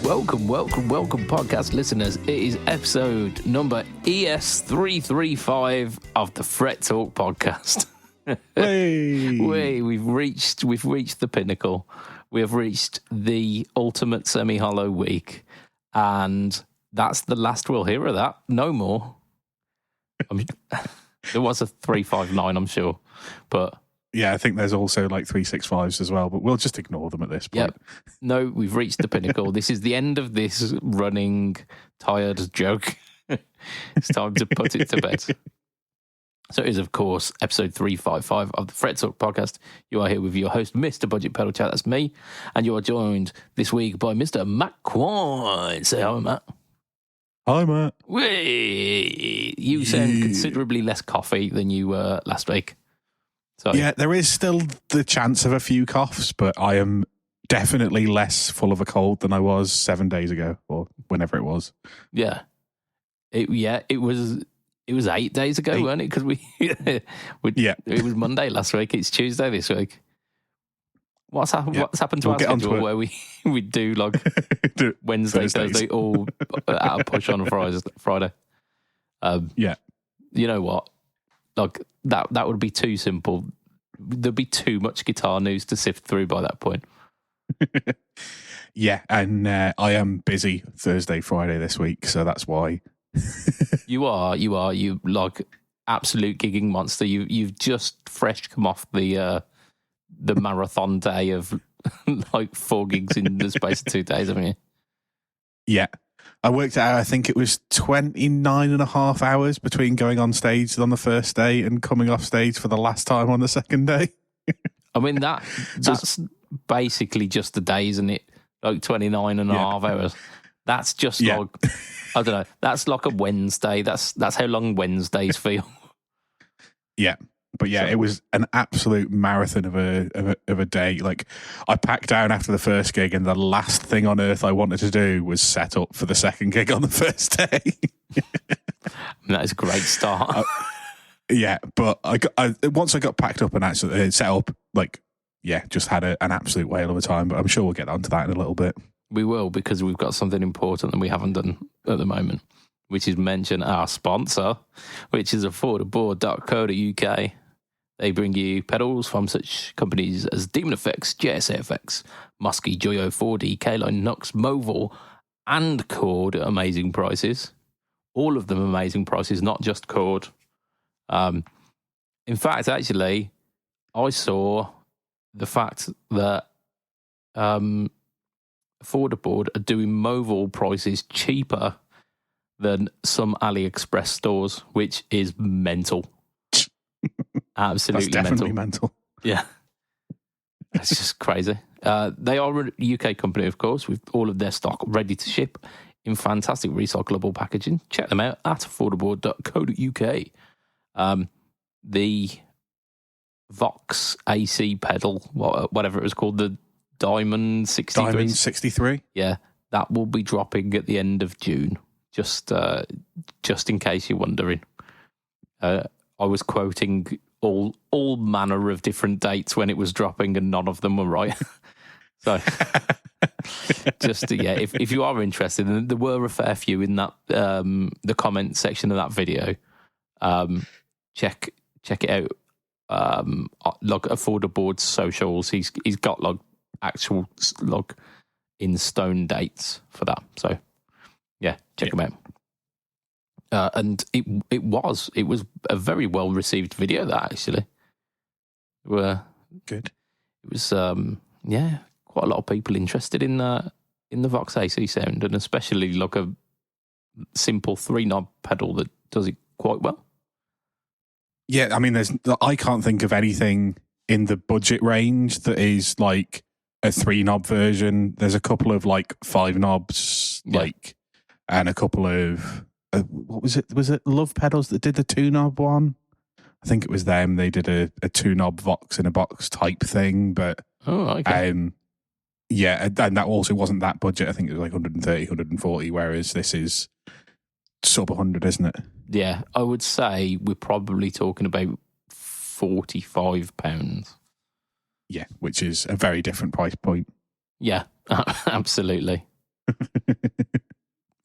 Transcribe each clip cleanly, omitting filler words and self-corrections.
Welcome, podcast listeners. It is episode number ES335 of the Fret Talk podcast. We've reached the pinnacle. We have reached the ultimate semi-hollow week, and that's the last we'll hear of that. No more. There was a 359, I'm sure, but yeah, I think there's also like 365s as well, but we'll just ignore them at this point. Yep. No, we've reached the pinnacle. This is the end of this running, tired joke. It's time to put it to bed. So it is, of course, episode 355 of the Fret Talk podcast. You are here with your host, Mr. BudgetPedalChap, that's me, and you are joined this week by Mr. Matt Quine. Say hi, Matt. Hi, Matt. Whee! You sound considerably less coffee than you were last week. So, yeah, there is still the chance of a few coughs, but I am definitely less full of a cold than I was 7 days ago or whenever it was. Yeah. It was 8 days ago, wasn't it? Because it was Monday last week. It's Tuesday this week. What's happened to our schedule where we do like Wednesday, Thursday, all at a push on a Friday? You know what? Like that would be too simple. There'd be too much guitar news to sift through by that point. Yeah, and I am busy Thursday, Friday this week, so that's why. You like absolute gigging monster. You've just fresh come off the marathon day of like 4 gigs in the space of 2 days, haven't you? Yeah. I worked out, I think it was 29 and a half hours between going on stage on the first day and coming off stage for the last time on the second day. I mean, that's basically just a day, isn't it? Like 29 and a half hours. That's just like, I don't know, that's like a Wednesday. That's how long Wednesdays feel. Yeah. But yeah, it was an absolute marathon of a day. Like, I packed down after the first gig, and the last thing on earth I wanted to do was set up for the second gig on the first day. That is a great start. Yeah, but once I got packed up and actually set up, just had an absolute whale of a time. But I'm sure we'll get onto that in a little bit. We will, because we've got something important that we haven't done at the moment, which is mention our sponsor, which is affordable.co.uk. They bring you pedals from such companies as Demon Effects, JSFX, Muskie, Joyo, 4D, K-Line, Nux, Movil, and Chord at amazing prices. All of them amazing prices, not just Chord. In fact, actually, I saw the fact that Affordable are doing Movil prices cheaper than some AliExpress stores, which is mental. Absolutely That's definitely mental. Yeah. That's just crazy. They are a UK company, of course, with all of their stock ready to ship in fantastic recyclable packaging. Check them out at affordable.co.uk. The Vox AC pedal, whatever it was called, the Diamond 63. Diamond 63? Yeah, that will be dropping at the end of June, just in case you're wondering. I was quoting all manner of different dates when it was dropping, and none of them were right. So, if you are interested, and there were a fair few in that the comment section of that video, check it out. Like Affordable socials, he's got like actual like in stone dates for that. So, yeah, check them out. And it was a very well received video, that actually. Good. It was quite a lot of people interested in the Vox AC sound, and especially like a simple 3-knob pedal that does it quite well. Yeah, I mean, I can't think of anything in the budget range that is like a 3-knob version. There's a couple of like 5 knobs, and a couple of what was it? Was it Love Pedals that did the 2-knob one? I think it was them. They did a 2-knob Vox in a box type thing, but and that also wasn't that budget. I think it was like 130, 140, whereas this is sub 100, isn't it? Yeah, I would say we're probably talking about £45. Yeah, which is a very different price point. Yeah, absolutely.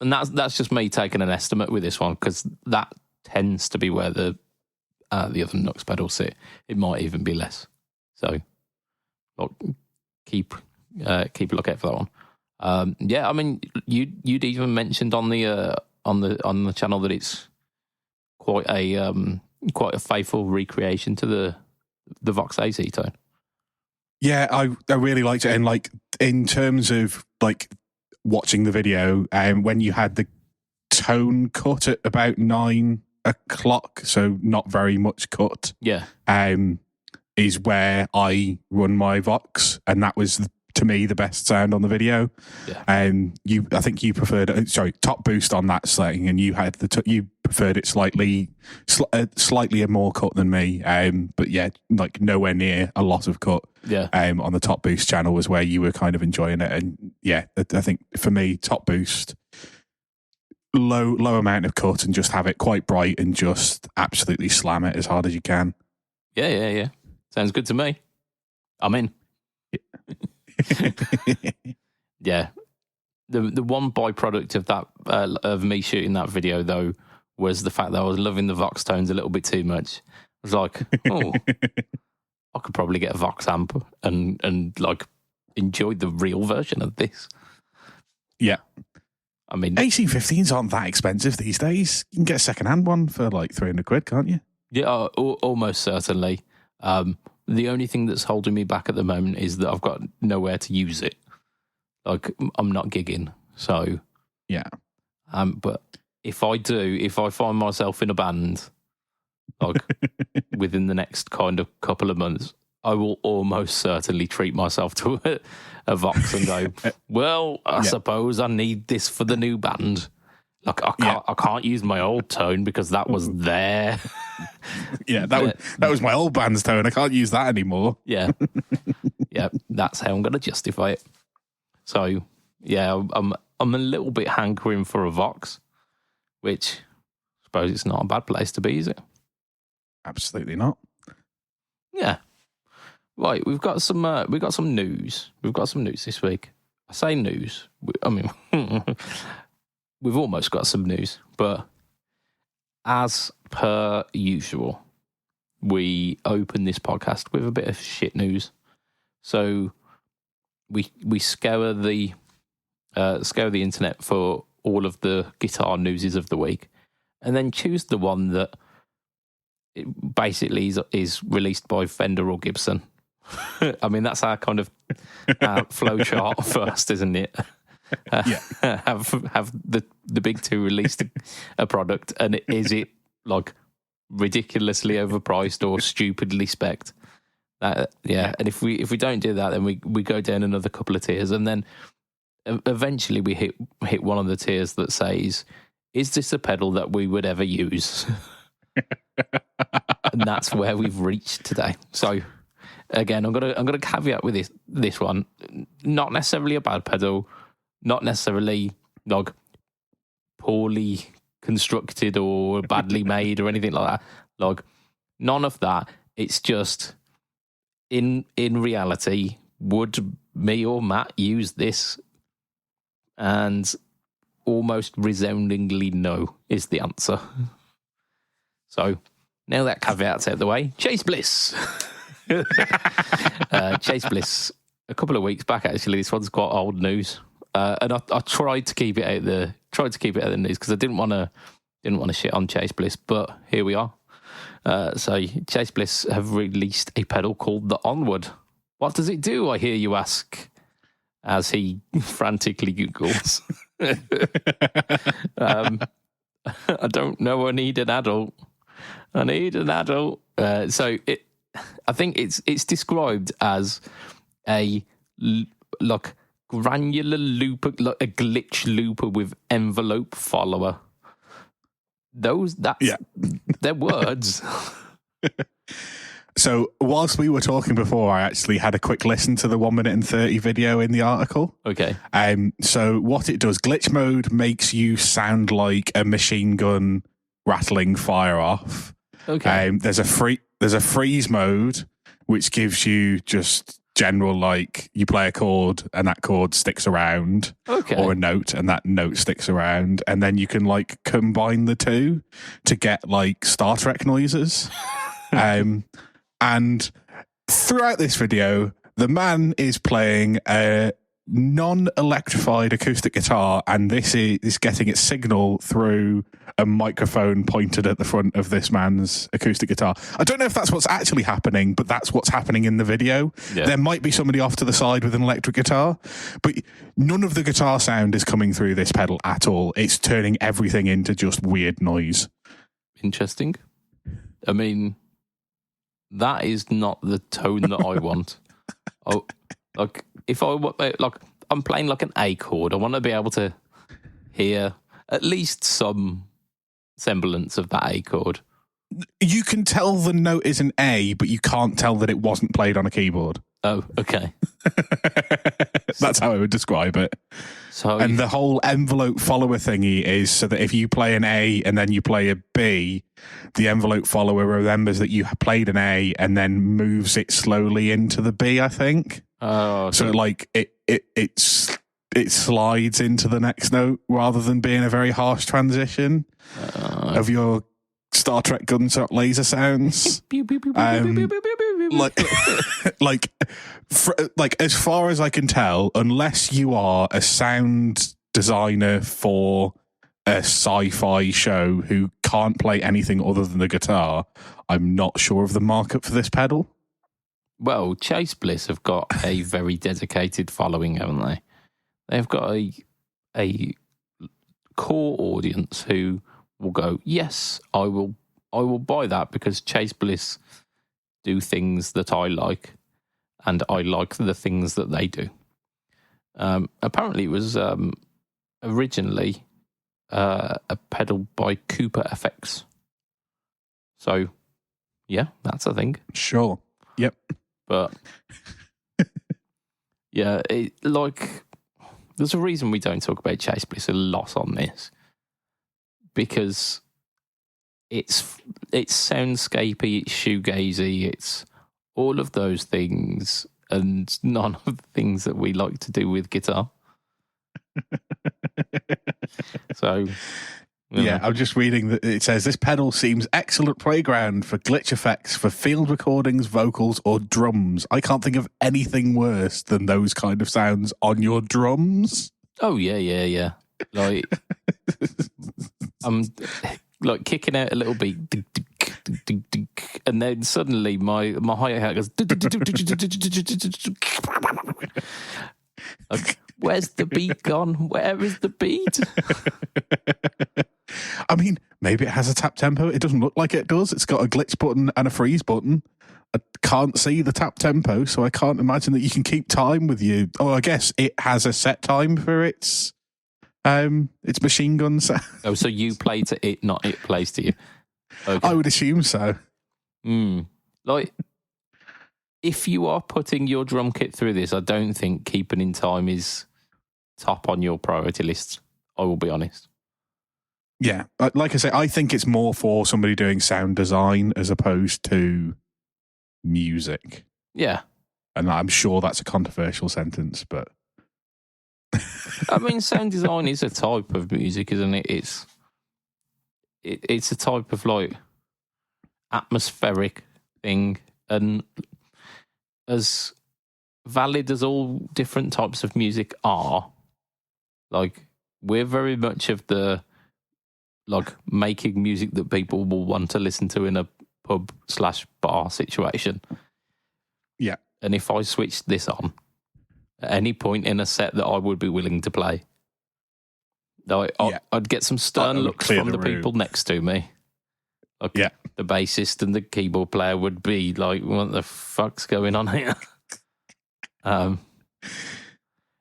And that's just me taking an estimate with this one, because that tends to be where the other Nux pedals sit. It might even be less. So, look, keep a lookout for that one. Yeah, I mean, you'd even mentioned on the channel that it's quite a faithful recreation to the Vox AC tone. Yeah, I really liked it, and like in terms of like watching the video, when you had the tone cut at about 9 o'clock, so not very much cut. Yeah, is where I run my Vox, and that was to me the best sound on the video. Yeah. I think you preferred top boost on that setting, and you had you preferred it slightly more cut than me. But yeah, like nowhere near a lot of cut. Yeah. On the top boost channel was where you were kind of enjoying it, and yeah, I think for me, top boost, low amount of cut, and just have it quite bright and just absolutely slam it as hard as you can. Yeah. Sounds good to me. I'm in. Yeah. The one byproduct of that of me shooting that video though was the fact that I was loving the Vox tones a little bit too much. I was like, oh, I could probably get a Vox amp and like enjoy the real version of this. Yeah. I mean, AC15s aren't that expensive these days. You can get a second-hand one for like 300 quid, can't you? Yeah, almost certainly. The only thing that's holding me back at the moment is that I've got nowhere to use it. Like, I'm not gigging, so yeah. But if I find myself in a band, like within the next kind of couple of months, I will almost certainly treat myself to a Vox and go, well, I suppose I need this for the new band. Like I can't use my old tone because that was there. Yeah, that was my old band's tone. I can't use that anymore. Yeah. Yeah, that's how I'm going to justify it. So, yeah, I'm a little bit hankering for a Vox, which I suppose it's not a bad place to be, is it? Absolutely not. Yeah. Right, we've got some news. We've got some news this week. I say news. I mean, we've almost got some news, but as per usual, we open this podcast with a bit of shit news. So we scour the internet for all of the guitar newses of the week, and then choose the one that it basically is released by Fender or Gibson. I mean, that's our kind of flow chart first, isn't it? Have the big two released a product, and is it like ridiculously overpriced or stupidly spec'd? And if we don't do that, then we go down another couple of tiers, and then eventually we hit one of the tiers that says, "Is this a pedal that we would ever use?" And that's where we've reached today. So again, I'm gonna caveat with this one, not necessarily a bad pedal, not necessarily like poorly constructed or badly made or anything like that. Like none of that. It's just in reality, would me or Matt use this? And almost resoundingly no is the answer. So now that caveat's out of the way, Chase Bliss. Chase Bliss, a couple of weeks back actually. This one's quite old news, and I tried to keep it out of the news because I didn't want to shit on Chase Bliss, but here we are. So Chase Bliss have released a pedal called the Onward. What does it do, I hear you ask, as he frantically Googles. I don't know. I need an adult. So I think it's described as a like granular looper, like a glitch looper with envelope follower. They're words. So whilst we were talking before, I actually had a quick listen to the 1 minute and 30 video in the article. Okay. So what it does, glitch mode makes you sound like a machine gun rattling fire off. Okay. There's a freeze mode, which gives you just general, like you play a chord and that chord sticks around, or a note and that note sticks around, and then you can like combine the two to get like Star Trek noises. And throughout this video, the man is playing a non-electrified acoustic guitar, and this is getting its signal through a microphone pointed at the front of this man's acoustic guitar. I don't know if that's what's actually happening, but that's what's happening in the video. Yeah. There might be somebody off to the side with an electric guitar, but none of the guitar sound is coming through this pedal at all. It's turning everything into just weird noise. Interesting. I mean, that is not the tone that I want. Like, if I'm playing like an A chord, I want to be able to hear at least some semblance of that A chord. You can tell the note is an A, but you can't tell that it wasn't played on a keyboard. Oh, okay. That's how I would describe it. And the whole envelope follower thingy is so that if you play an A and then you play a B, the envelope follower remembers that you played an A and then moves it slowly into the B, I think. Oh, so like it slides into the next note rather than being a very harsh transition of your Star Trek gunshot laser sounds. Like as far as I can tell, unless you are a sound designer for a sci-fi show who can't play anything other than the guitar, I'm not sure of the market for this pedal. Well, Chase Bliss have got a very dedicated following, haven't they? They've got a core audience who will go, yes, I will buy that because Chase Bliss do things that I like, and I like the things that they do. Apparently, it was originally a pedal by Cooper FX. So, yeah, that's a thing. Sure. Yep. But yeah, there's a reason we don't talk about Chase Bliss a lot on this, because it's soundscapey, it's shoegazy, it's all of those things, and none of the things that we like to do with guitar. So, yeah, I'm just reading that it says this pedal seems excellent playground for glitch effects for field recordings, vocals, or drums. I can't think of anything worse than those kind of sounds on your drums. Oh yeah. Like I'm like kicking out a little beat, and then suddenly my hi-hat goes. Like, where's the beat gone? Where is the beat? I mean, maybe it has a tap tempo. It doesn't look like it does. It's got a glitch button and a freeze button. I can't see the tap tempo, so I can't imagine that you can keep time with you. Oh, I guess it has a set time for its machine gun sound. Oh, so you play to it, not it plays to you. Okay. I would assume so. Like, if you are putting your drum kit through this, I don't think keeping in time is top on your priority list. I will be honest. Yeah, like I say, I think it's more for somebody doing sound design as opposed to music. Yeah. And I'm sure that's a controversial sentence, but... I mean, sound design is a type of music, isn't it? It's a type of, like, atmospheric thing, and as valid as all different types of music are, like, we're very much of the, like, making music that people will want to listen to in a pub/bar situation. Yeah. And if I switched this on at any point in a set that I would be willing to play, I'd get some stern looks from the people next to me. Like, the bassist and the keyboard player would be like, what the fuck's going on here?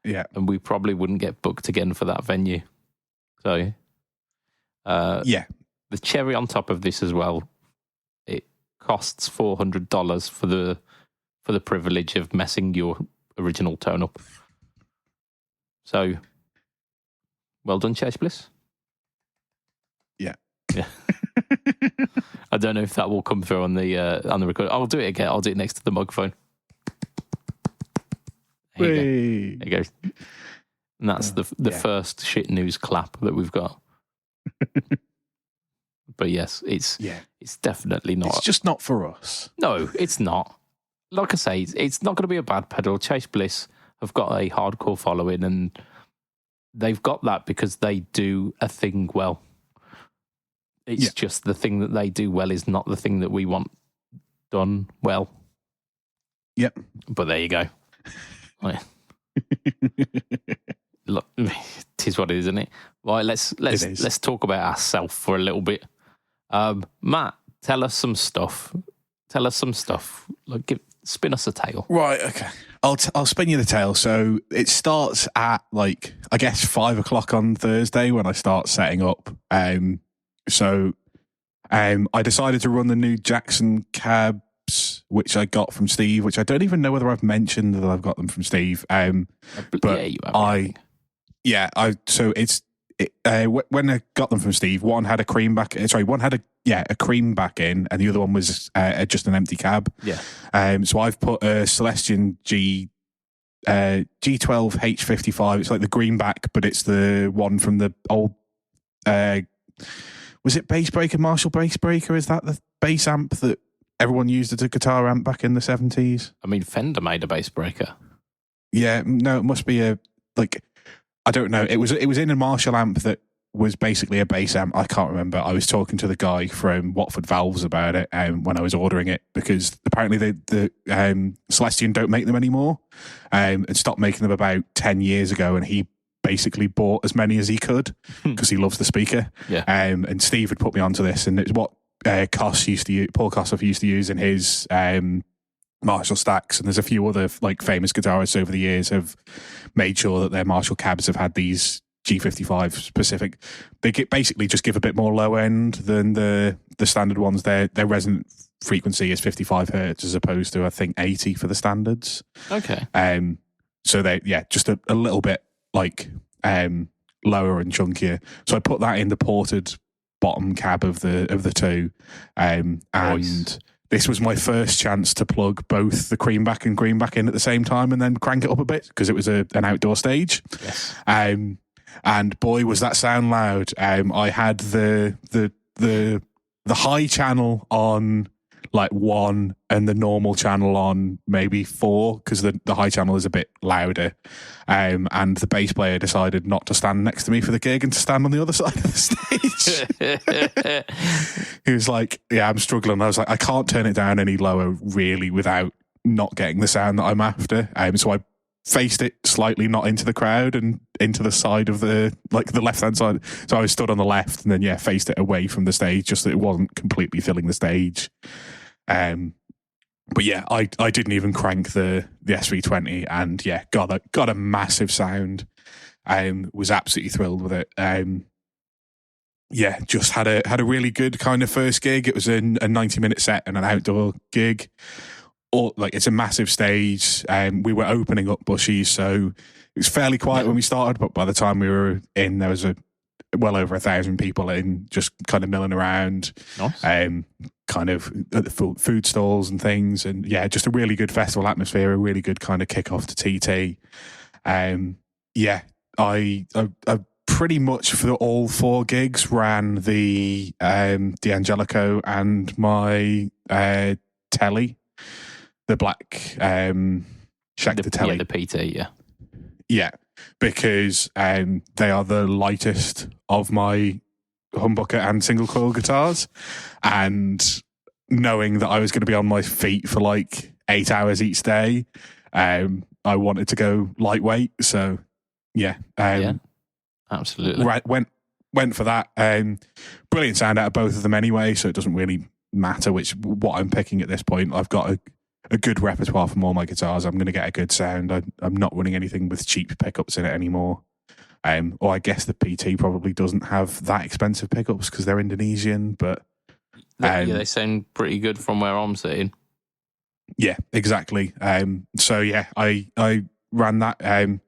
Yeah. And we probably wouldn't get booked again for that venue. So, the cherry on top of this as well, it costs $400 for the privilege of messing your original tone up. So, well done, Chase Bliss. Yeah. I don't know if that will come through on the record. I'll do it again. I'll do it next to the microphone. There you go. And that's the yeah. first shit news clap that we've got. But yes, it's definitely not. It's just not for us. No, it's not. Like I say, it's not going to be a bad pedal. Chase Bliss have got a hardcore following, and they've got that because they do a thing well. It's just the thing that they do well is not the thing that we want done well. Yep. But there you go. Look, it is what it is, isn't it? Right, let's talk about ourselves for a little bit. Matt, tell us some stuff. Like, spin us a tale. Right. Okay. I'll spin you the tale. So it starts at I guess 5 o'clock on Thursday when I start setting up. So I decided to run the new Jackson cabs, which I got from Steve, which I don't even know whether I've mentioned that I've got them from Steve. But you have. So it's when I got them from Steve, one had a cream back. One had a cream back in, and the other one was just an empty cab. Yeah. So I've put a Celestion G12 H55. It's like the greenback, but it's the one from the old. Was it Bass Breaker, Marshall Bass Breaker? Is that the bass amp that everyone used as a guitar amp back in the 70s? I mean, Fender made a Bass Breaker. Yeah, no, it must be I don't know. It was in a Marshall amp that was basically a bass amp. I can't remember. I was talking to the guy from Watford Valves about it when I was ordering it, because apparently the Celestion don't make them anymore and stopped making them about 10 years ago, and he basically bought as many as he could because he loves the speaker. Yeah. And Steve had put me onto this, and it's what Paul Kossoff used to use in his Marshall stacks, and there's a few other famous guitarists over the years have made sure that their Marshall cabs have had these G55 specific. They basically just give a bit more low end than the standard ones. Their resonant frequency is 55 hertz as opposed to I think 80 for the standards. Okay. So they just a little bit lower and chunkier. So I put that in the ported bottom cab of the two, and this was my first chance to plug both the creamback and greenback in at the same time and then crank it up a bit because it was an outdoor stage. Yes. And boy, was that sound loud. I had the high channel on 1 and the normal channel on maybe 4 because the high channel is a bit louder. And the bass player decided not to stand next to me for the gig and to stand on the other side of the stage. He was like, yeah, I'm struggling. I was like, I can't turn it down any lower really without not getting the sound that I'm after. So I faced it slightly not into the crowd and into the side of the left-hand side. So I was stood on the left and then, faced it away from the stage just that it wasn't completely filling the stage. But yeah, I didn't even crank the SV20 and got a massive sound. Was absolutely thrilled with it. Just had a really good kind of first gig. It was a 90-minute set and an outdoor gig. It's a massive stage. We were opening up Bushies, so it was fairly quiet when we started, but by the time we were in, there was well over 1,000 people in, just kind of milling around. Nice. Kind of at the food stalls and things, and just a really good festival atmosphere, a really good kind of kick-off to TT. I pretty much for all 4 gigs ran the D'Angelico and my telly, the black Schecter telly. The PT, yeah, because they are the lightest of my humbucker and single coil guitars, and knowing that I was going to be on my feet for 8 hours each day, I wanted to go lightweight. So absolutely. Went for that. Brilliant sound out of both of them anyway, so it doesn't really matter what I'm picking at this point. I've got a good repertoire from all my guitars. I'm going to get a good sound. I'm not running anything with cheap pickups in it anymore. Or I guess the PT probably doesn't have that expensive pickups because they're Indonesian, but they sound pretty good from where I'm sitting. Yeah, exactly. I ran that.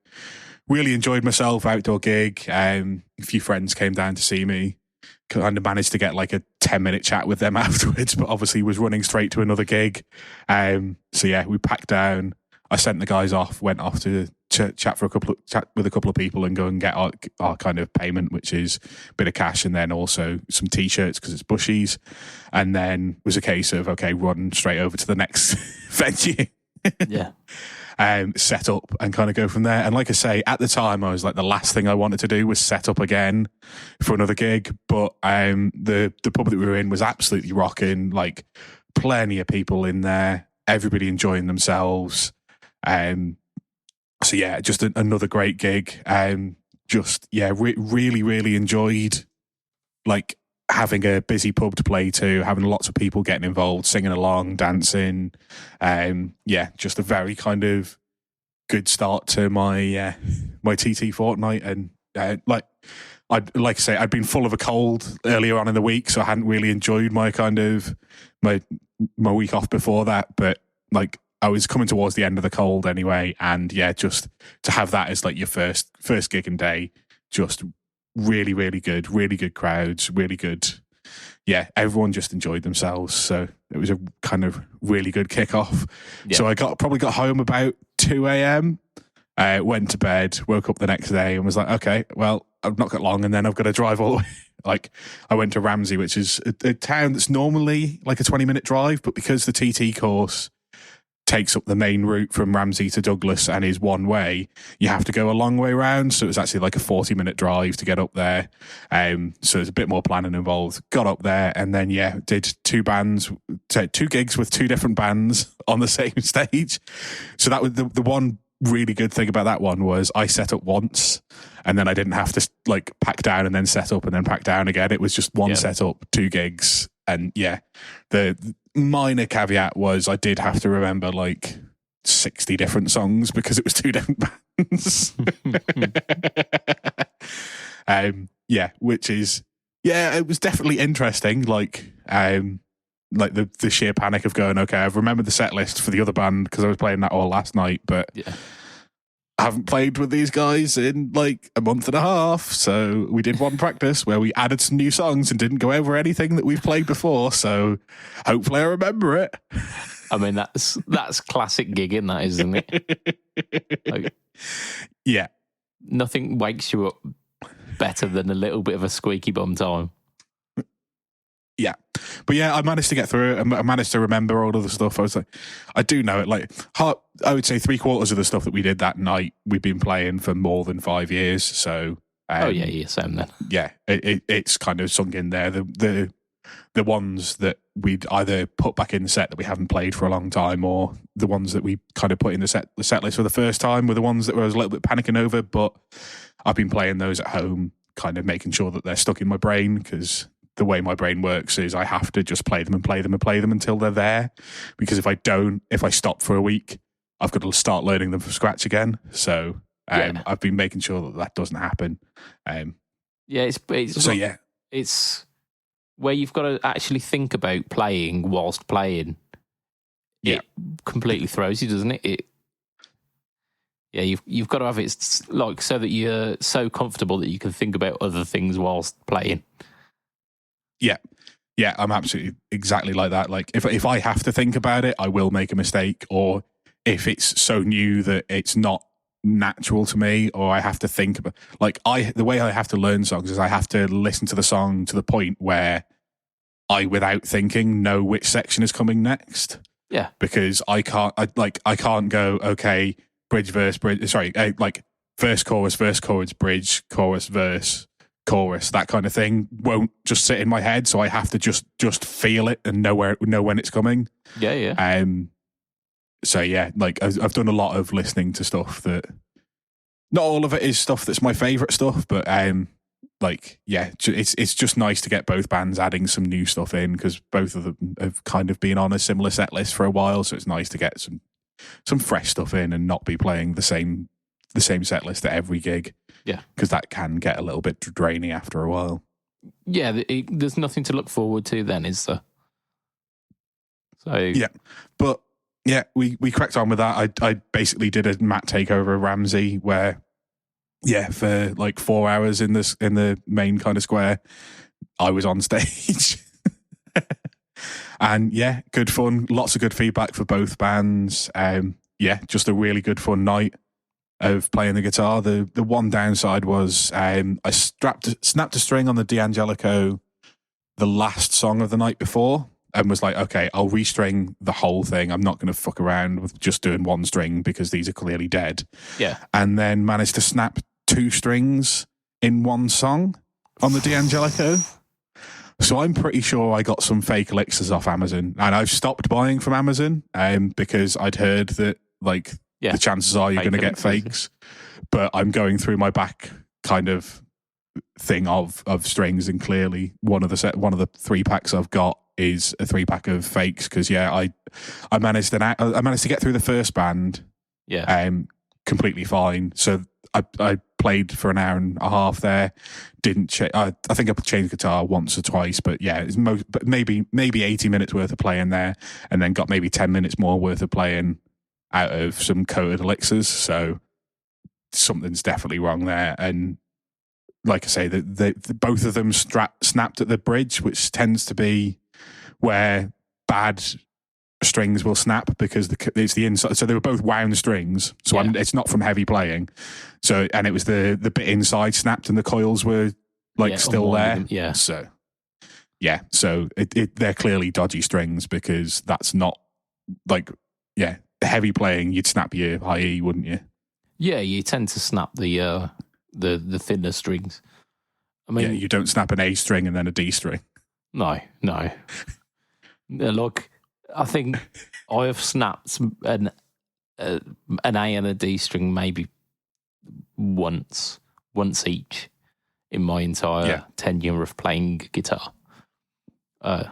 Really enjoyed myself, outdoor gig. A few friends came down to see me. Kind of managed to get a 10-minute chat with them afterwards, but obviously was running straight to another gig. We packed down. I sent the guys off, went off to chat with a couple of people and go and get our kind of payment, which is a bit of cash and then also some t-shirts because it's Bushies. And then was a case of, okay, run straight over to the next venue. Yeah. Set up and kind of go from there. And like I say, at the time, I was like, the last thing I wanted to do was set up again for another gig. But the pub that we were in was absolutely rocking, like plenty of people in there, everybody enjoying themselves. So yeah, just another great gig. Really, really enjoyed like having a busy pub to play to, having lots of people getting involved, singing along, dancing. Just a very kind of good start to my my TT fortnight. And like I say, I'd been full of a cold earlier on in the week, so I hadn't really enjoyed my kind of my week off before that. But like I was coming towards the end of the cold anyway, and yeah, just to have that as like your first gig and day, just really, really good crowds, really good. Yeah, everyone just enjoyed themselves. So it was a kind of really good kickoff. Yeah. So I probably got home about 2 a.m. Went to bed, woke up the next day and was like, okay, well, I've not got long and then I've got to drive all the way. Like I went to Ramsey, which is a town that's normally like a 20-minute drive, but because the TT course takes up the main route from Ramsey to Douglas and is one way, you have to go a long way round. So it was actually like a 40-minute drive to get up there. So there's a bit more planning involved. Got up there and then, did two gigs with two different bands on the same stage. So that was the one really good thing about that one was I set up once and then I didn't have to like pack down and then set up and then pack down again. It was just one setup, two gigs. And the minor caveat was I did have to remember like 60 different songs because it was two different bands. Which is, it was definitely interesting. Like the sheer panic of going, okay, I've remembered the set list for the other band because I was playing that all last night, but I haven't played with these guys in like a month and a half. So we did one practice where we added some new songs and didn't go over anything that we've played before. So hopefully I remember it. I mean, that's classic gigging, that, isn't it? Like, yeah. Nothing wakes you up better than a little bit of a squeaky bum time. Yeah. But I managed to get through it. I managed to remember all of the stuff. I was like, I do know it. Like, I would say 3/4 of the stuff that we did that night, we've been playing for more than 5 years. So, same then. Yeah, it's kind of sunk in there. The ones that we'd either put back in the set that we haven't played for a long time, or the ones that we kind of put in the set list for the first time were the ones that I was a little bit panicking over. But I've been playing those at home, kind of making sure that they're stuck in my brain because the way my brain works is I have to just play them until they're there. Because if I stop for a week, I've got to start learning them from scratch again. So I've been making sure that doesn't happen. It's where you've got to actually think about playing whilst playing. It completely throws you, doesn't it? You've got to have it like so that you're so comfortable that you can think about other things whilst playing. Yeah, I'm absolutely exactly like that. Like if I have to think about it, I will make a mistake, or if it's so new that it's not natural to me, or I have to think about the way I have to learn songs is I have to listen to the song to the point where I, without thinking, know which section is coming next. Yeah, because I can't go okay, bridge verse bridge. Sorry, like verse chorus bridge chorus verse. Chorus, that kind of thing won't just sit in my head, so I have to just feel it and know when it's coming. So like I've done a lot of listening to stuff that not all of it is stuff that's my favorite stuff, but it's just nice to get both bands adding some new stuff in because both of them have kind of been on a similar set list for a while, so it's nice to get some fresh stuff in and not be playing the same set list at every gig. Yeah, because that can get a little bit draining after a while. Yeah, there's nothing to look forward to then, is there? So but we cracked on with that. I basically did a mat takeover of Ramsey where for like 4 hours in the main kind of square, I was on stage. And good fun. Lots of good feedback for both bands. yeah, just a really good fun night of playing the guitar. The one downside was I snapped a string on the D'Angelico, the last song of the night before, and was like, okay, I'll restring the whole thing. I'm not going to fuck around with just doing one string because these are clearly dead. Yeah. And then managed to snap 2 strings in one song on the D'Angelico. So I'm pretty sure I got some fake elixirs off Amazon, and I've stopped buying from Amazon because I'd heard that like the chances are you're going to get fakes. But I'm going through my back kind of thing of strings, and clearly one of the 3 packs I've got is a 3-pack of fakes. Because I managed to get through the first band, completely fine. So I played for an hour and a half there. I think I changed guitar once or twice, but yeah, it's maybe 80 minutes worth of playing there, and then got maybe 10 minutes more worth of playing out of some coated elixirs. So something's definitely wrong there. And like I say, the both of them snapped at the bridge, which tends to be where bad strings will snap because it's the inside. So they were both wound strings. So it's not from heavy playing. So, and it was the bit inside snapped and the coils were still there. Yeah. So, yeah. So they're clearly dodgy strings because that's not heavy playing. You'd snap your high E, wouldn't you? Yeah. You tend to snap the thinner strings. I mean, you don't snap an A string and then a D string. No. Look, I think I have snapped an A and a D string maybe once each in my entire tenure of playing guitar. The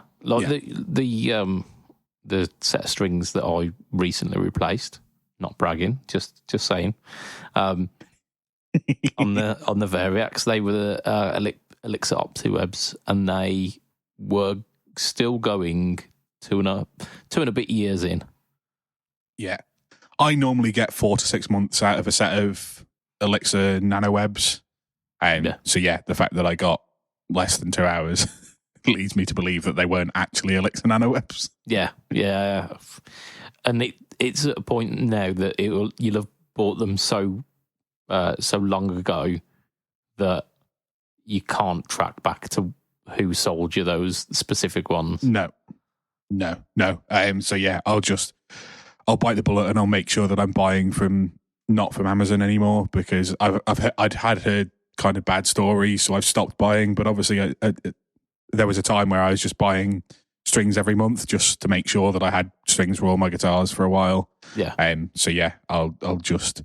set of strings that I recently replaced, not bragging, just saying, on the Variax, they were Elixir OptiWebs, and they were still going 2 and a bit years in. Yeah. I normally get 4 to 6 months out of a set of Elixir NanoWebs. So yeah, the fact that I got less than 2 hours leads me to believe that they weren't actually Elixir NanoWebs. Yeah. And it's at a point now that you'll have bought them so long ago that you can't track back to who sold you those specific ones. No. So yeah, I'll bite the bullet and I'll make sure that I'm buying not from Amazon anymore, because I'd heard kind of bad stories, so I've stopped buying. But obviously, there was a time where I was just buying strings every month just to make sure that I had strings for all my guitars for a while. Yeah. So yeah, I'll just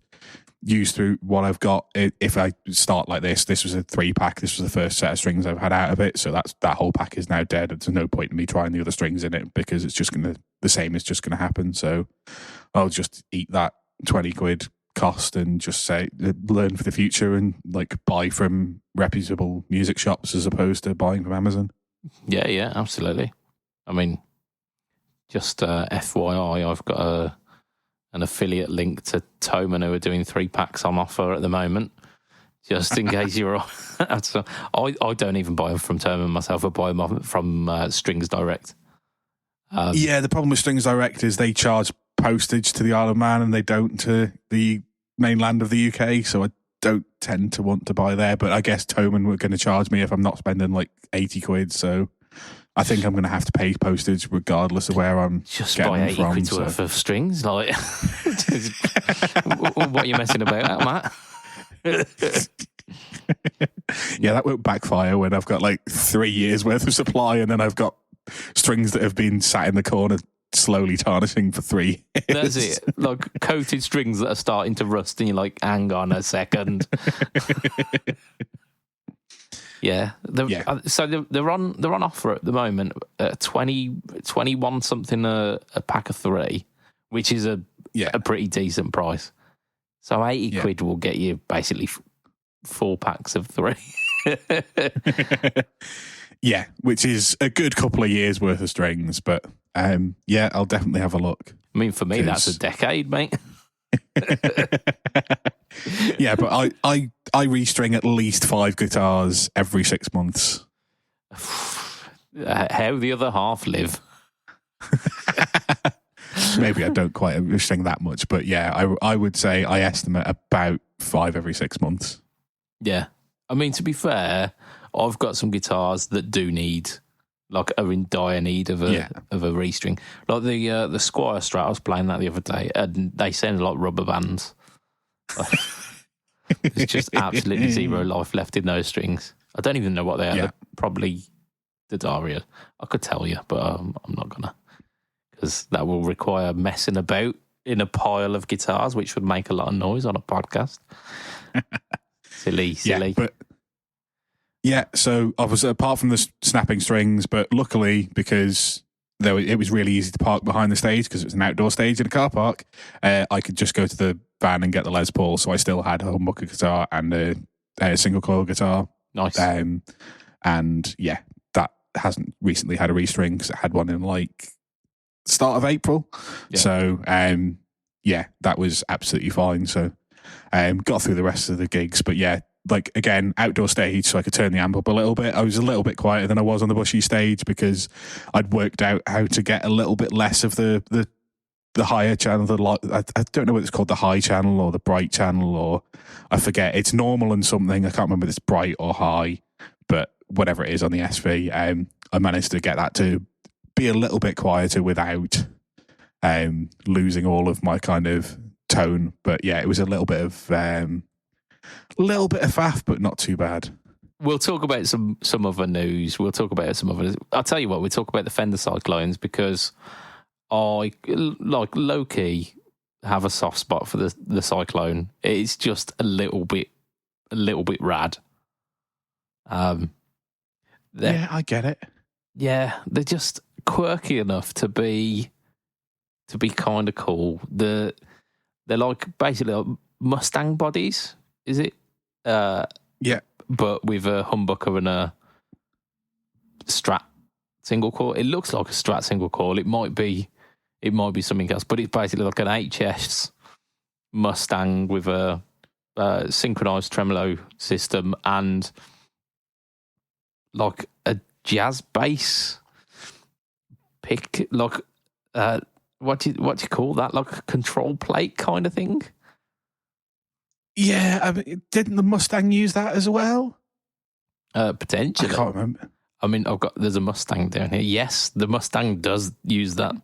use through what I've got. If I start like this was a 3-pack. This was the first set of strings I've had out of it. So that whole pack is now dead. There's no point in me trying the other strings in it because it's just the same is just gonna happen. So I'll just eat that 20 quid cost and just say learn for the future and buy from reputable music shops as opposed to buying from Amazon. Yeah, absolutely. I mean, just FYI, I've got an affiliate link to Thomann who are doing 3-packs on offer at the moment, just in case you're on. I don't even buy them from Thomann myself. I buy them from Strings Direct. The problem with Strings Direct is they charge postage to the Isle of Man and they don't to the mainland of the UK, so I don't tend to want to buy there. But I guess Thomann were going to charge me if I'm not spending 80 quid, so I think I'm going to have to pay postage regardless of where I'm just getting buy 80 from, quid's worth of strings. What are you messing about, Matt? Yeah, that won't backfire when I've got 3 years worth of supply and then I've got strings that have been sat in the corner slowly tarnishing for 3 years. That's it. Coated strings that are starting to rust and you're like, hang on a second. Yeah. So they're on offer at the moment at 21 something a pack of 3, which is a pretty decent price. So 80 quid will get you basically 4 packs of 3. Yeah, which is a good couple of years worth of strings, but I'll definitely have a look. I mean, for me, that's a decade, mate. Yeah, but I restring at least 5 guitars every 6 months. How the other half live. maybe I don't quite string that much, but yeah, I would say I estimate about 5 every 6 months. Yeah. I mean, to be fair, I've got some guitars that do need, like, are in dire need of a restring. Like the Squire Strat, I was playing that the other day, and they sound like rubber bands. There's just absolutely zero life left in those strings. I don't even know what they are. They're probably the Daria. I could tell you, but I'm not gonna, because that will require messing about in a pile of guitars, which would make a lot of noise on a podcast. Silly. So obviously, apart from the snapping strings, but luckily, because it was really easy to park behind the stage because it was an outdoor stage in a car park, I could just go to the van and get the Les Paul. So I still had a humbucker guitar and a single coil guitar. Nice. And yeah, that hasn't recently had a restring because it had one in like start of April. Yeah. So that was absolutely fine. So got through the rest of the gigs, but yeah, like again, outdoor stage, so I could turn the amp up a little bit. I was a little bit quieter than I was on the Bushy stage because I'd worked out how to get a little bit less of the higher channel. I don't know what it's called, the high channel or the bright channel, or I forget. It's normal and something. I can't remember if it's bright or high, but whatever it is on the SV, I managed to get that to be a little bit quieter without losing all of my kind of tone. But yeah, it was a little bit of faff, but not too bad. We'll talk about some other news. I'll tell you what, we'll talk about the Fender Cyclones because I, like, low-key have a soft spot for the Cyclone. It's just a little bit rad. I get it. Yeah, they're just quirky enough to be kind of cool. They're like basically like Mustang bodies, is it? Yeah. But with a humbucker and a Strat single coil. It looks like a Strat single coil. It might be something else, but it's basically like an HS Mustang with a synchronized tremolo system and like a jazz bass pick, like what do you call that? Like a control plate kind of thing. Yeah, I mean, didn't the Mustang use that as well? Potentially. I can't remember. I mean, there's a Mustang down here. Yes, the Mustang does use that.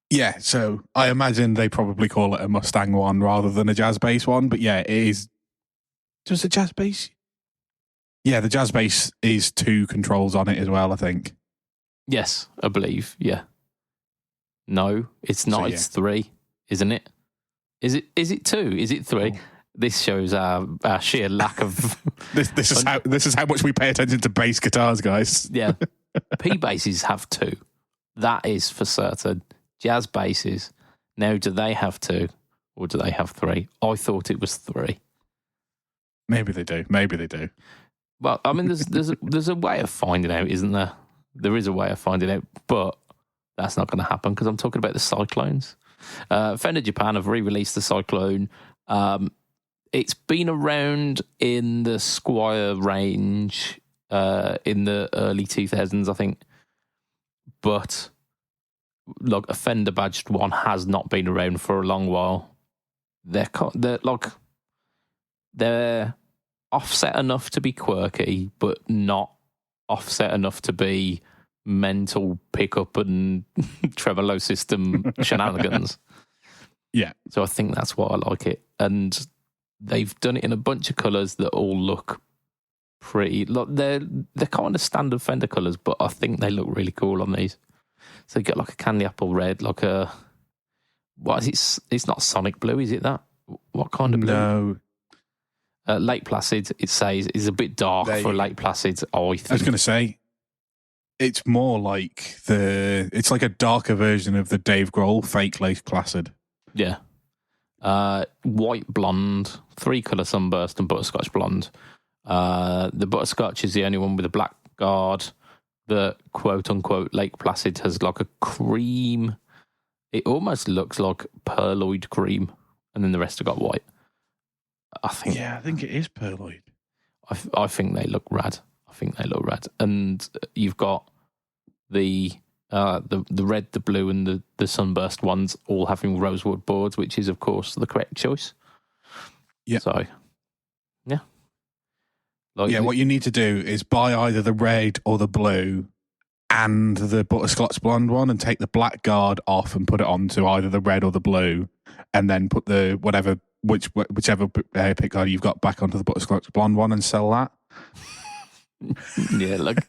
Yeah, so I imagine they probably call it a Mustang one rather than a jazz bass one. But yeah, it is. Does the jazz bass? Yeah, the jazz bass is 2 controls on it as well, I think. Yes, I believe. Yeah. No, it's not. So, yeah. It's 3, isn't it? Is it 2? Is it 3? Oh. This shows our sheer lack of. this is how much we pay attention to bass guitars, guys. Yeah, P basses have 2. That is for certain. Jazz basses. Now, do they have 2 or do they have 3? I thought it was 3. Maybe they do. Well, I mean, there's a way of finding out, isn't there? There is a way of finding out, but that's not going to happen because I'm talking about the Cyclones. Fender Japan have re-released the Cyclone. It's been around in the Squire range in the early 2000s, I think. But like a Fender badged one has not been around for a long while. They're offset enough to be quirky, but not offset enough to be mental pickup and tremolo system shenanigans. Yeah. So I think that's why I like it. And they've done it in a bunch of colours that all look pretty. Look, they're kind of standard Fender colours, but I think they look really cool on these. So you get like a candy apple red, like a what is it? It's not Sonic blue, is it? That what kind of blue? No. Lake Placid, it says, is a bit dark for Lake Placid. I think. I was going to say, it's more like it's like a darker version of the Dave Grohl fake Lake Placid. Yeah. White blonde, 3-colour sunburst, and butterscotch blonde. The butterscotch is the only one with a black guard. The quote-unquote Lake Placid has like a cream. It almost looks like pearloid cream, and then the rest have got white. I think it is pearloid. I think they look rad. And you've got the The red, the blue, and the sunburst ones all having rosewood boards, which is, of course, the correct choice. Yeah. So, yeah. What you need to do is buy either the red or the blue and the butterscotch blonde one, and take the black guard off and put it onto either the red or the blue, and then put the whichever pick guard you've got back onto the butterscotch blonde one and sell that. Yeah, like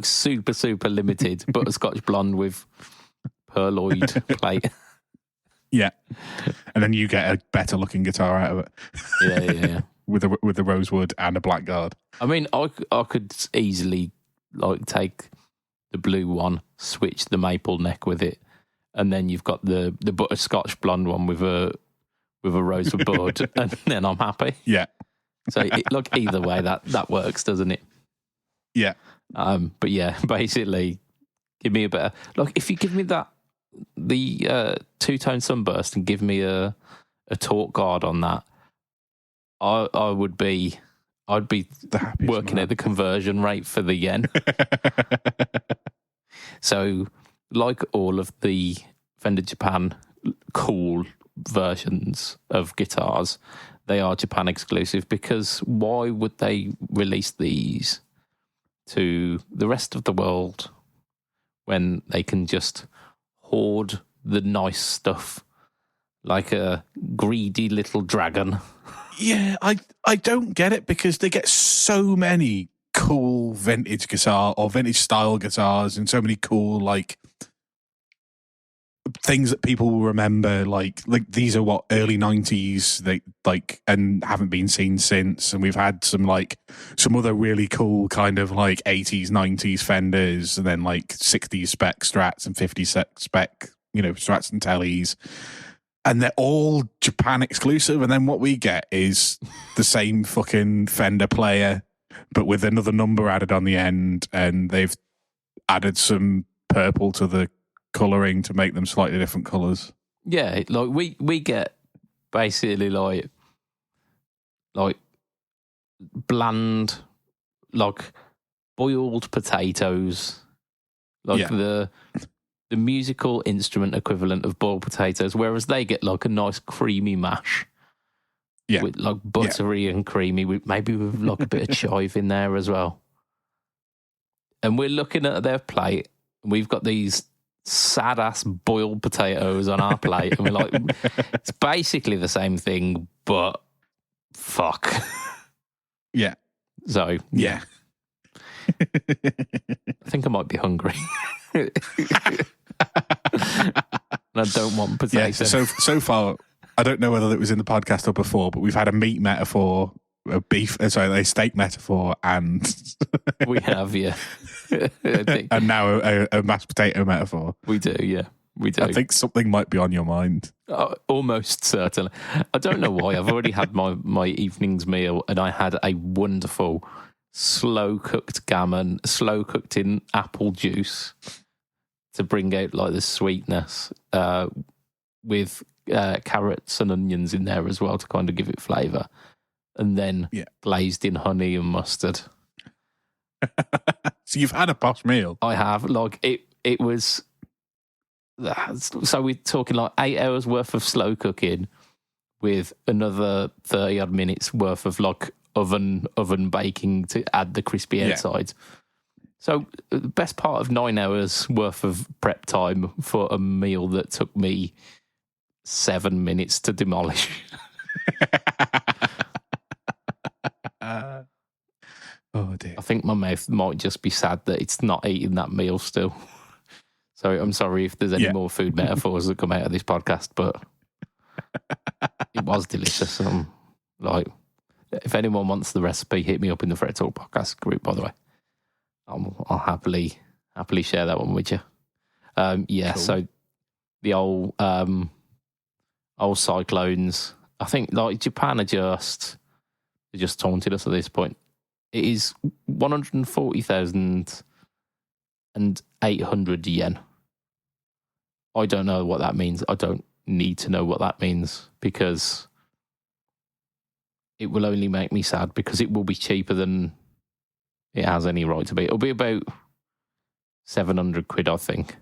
super limited butterscotch blonde with pearloid plate. Yeah, and then you get a better looking guitar out of it. Yeah. with the rosewood and a black guard. I mean, I could easily take the blue one, switch the maple neck with it, and then you've got the butterscotch blonde one with a rosewood board, and then I'm happy. Yeah. So either way, that works, doesn't it? Yeah. But yeah, basically, give me a better if you give me the two-tone sunburst and give me a torque guard on that, I'd be working at the conversion rate for the yen. So, like all of the Fender Japan cool versions of guitars, they are Japan exclusive, because why would they release these to the rest of the world when they can just hoard the nice stuff like a greedy little dragon? Yeah, I don't get it, because they get so many cool vintage guitar or vintage style guitars and so many cool things that people will remember. Like these are early 90s they and haven't been seen since, and we've had some other really cool kind of 80s 90s Fenders, and then 60s spec Strats and 50s spec Strats and Tellys. And they're all Japan exclusive. And then what we get is the same fucking Fender player, but with another number added on the end. And they've added some purple to the colouring to make them slightly different colours. Yeah, we get basically bland, boiled potatoes, the musical instrument equivalent of boiled potatoes, whereas they get a nice creamy mash. Yeah. With buttery and creamy, maybe with a bit of chive in there as well. And we're looking at their plate, and we've got these sad ass boiled potatoes on our plate, and we're it's basically the same thing, but fuck. Yeah. So, yeah. I think I might be hungry. And I don't want potato. Yeah, so far, I don't know whether it was in the podcast or before, but we've had a meat metaphor, a steak metaphor, and we have, yeah. And now a mashed potato metaphor. We do, yeah. We do. I think something might be on your mind. Almost certainly. I don't know why. I've already had my evening's meal, and I had a wonderful slow-cooked gammon, slow-cooked in apple juice to bring out the sweetness, with carrots and onions in there as well to kind of give it flavour, and then glazed in honey and mustard. So you've had a posh meal. I have. It was... So we're talking 8 hours worth of slow cooking with another 30 odd minutes worth of oven baking to add the crispy outside. So the best part of 9 hours worth of prep time for a meal that took me 7 minutes to demolish. Oh dear. I think my mouth might just be sad that it's not eating that meal still. So I'm sorry if there's any more food metaphors that come out of this podcast, but it was delicious. If anyone wants the recipe, hit me up in the Fret Talk podcast group, by the way. I'll happily share that one with you. Cool. So the old cyclones, I think Japan are just taunted us at this point. It is 140,800 yen. I don't know what that means. I don't need to know what that means, because it will only make me sad, because it will be cheaper than it has any right to be. It'll be about £700, I think.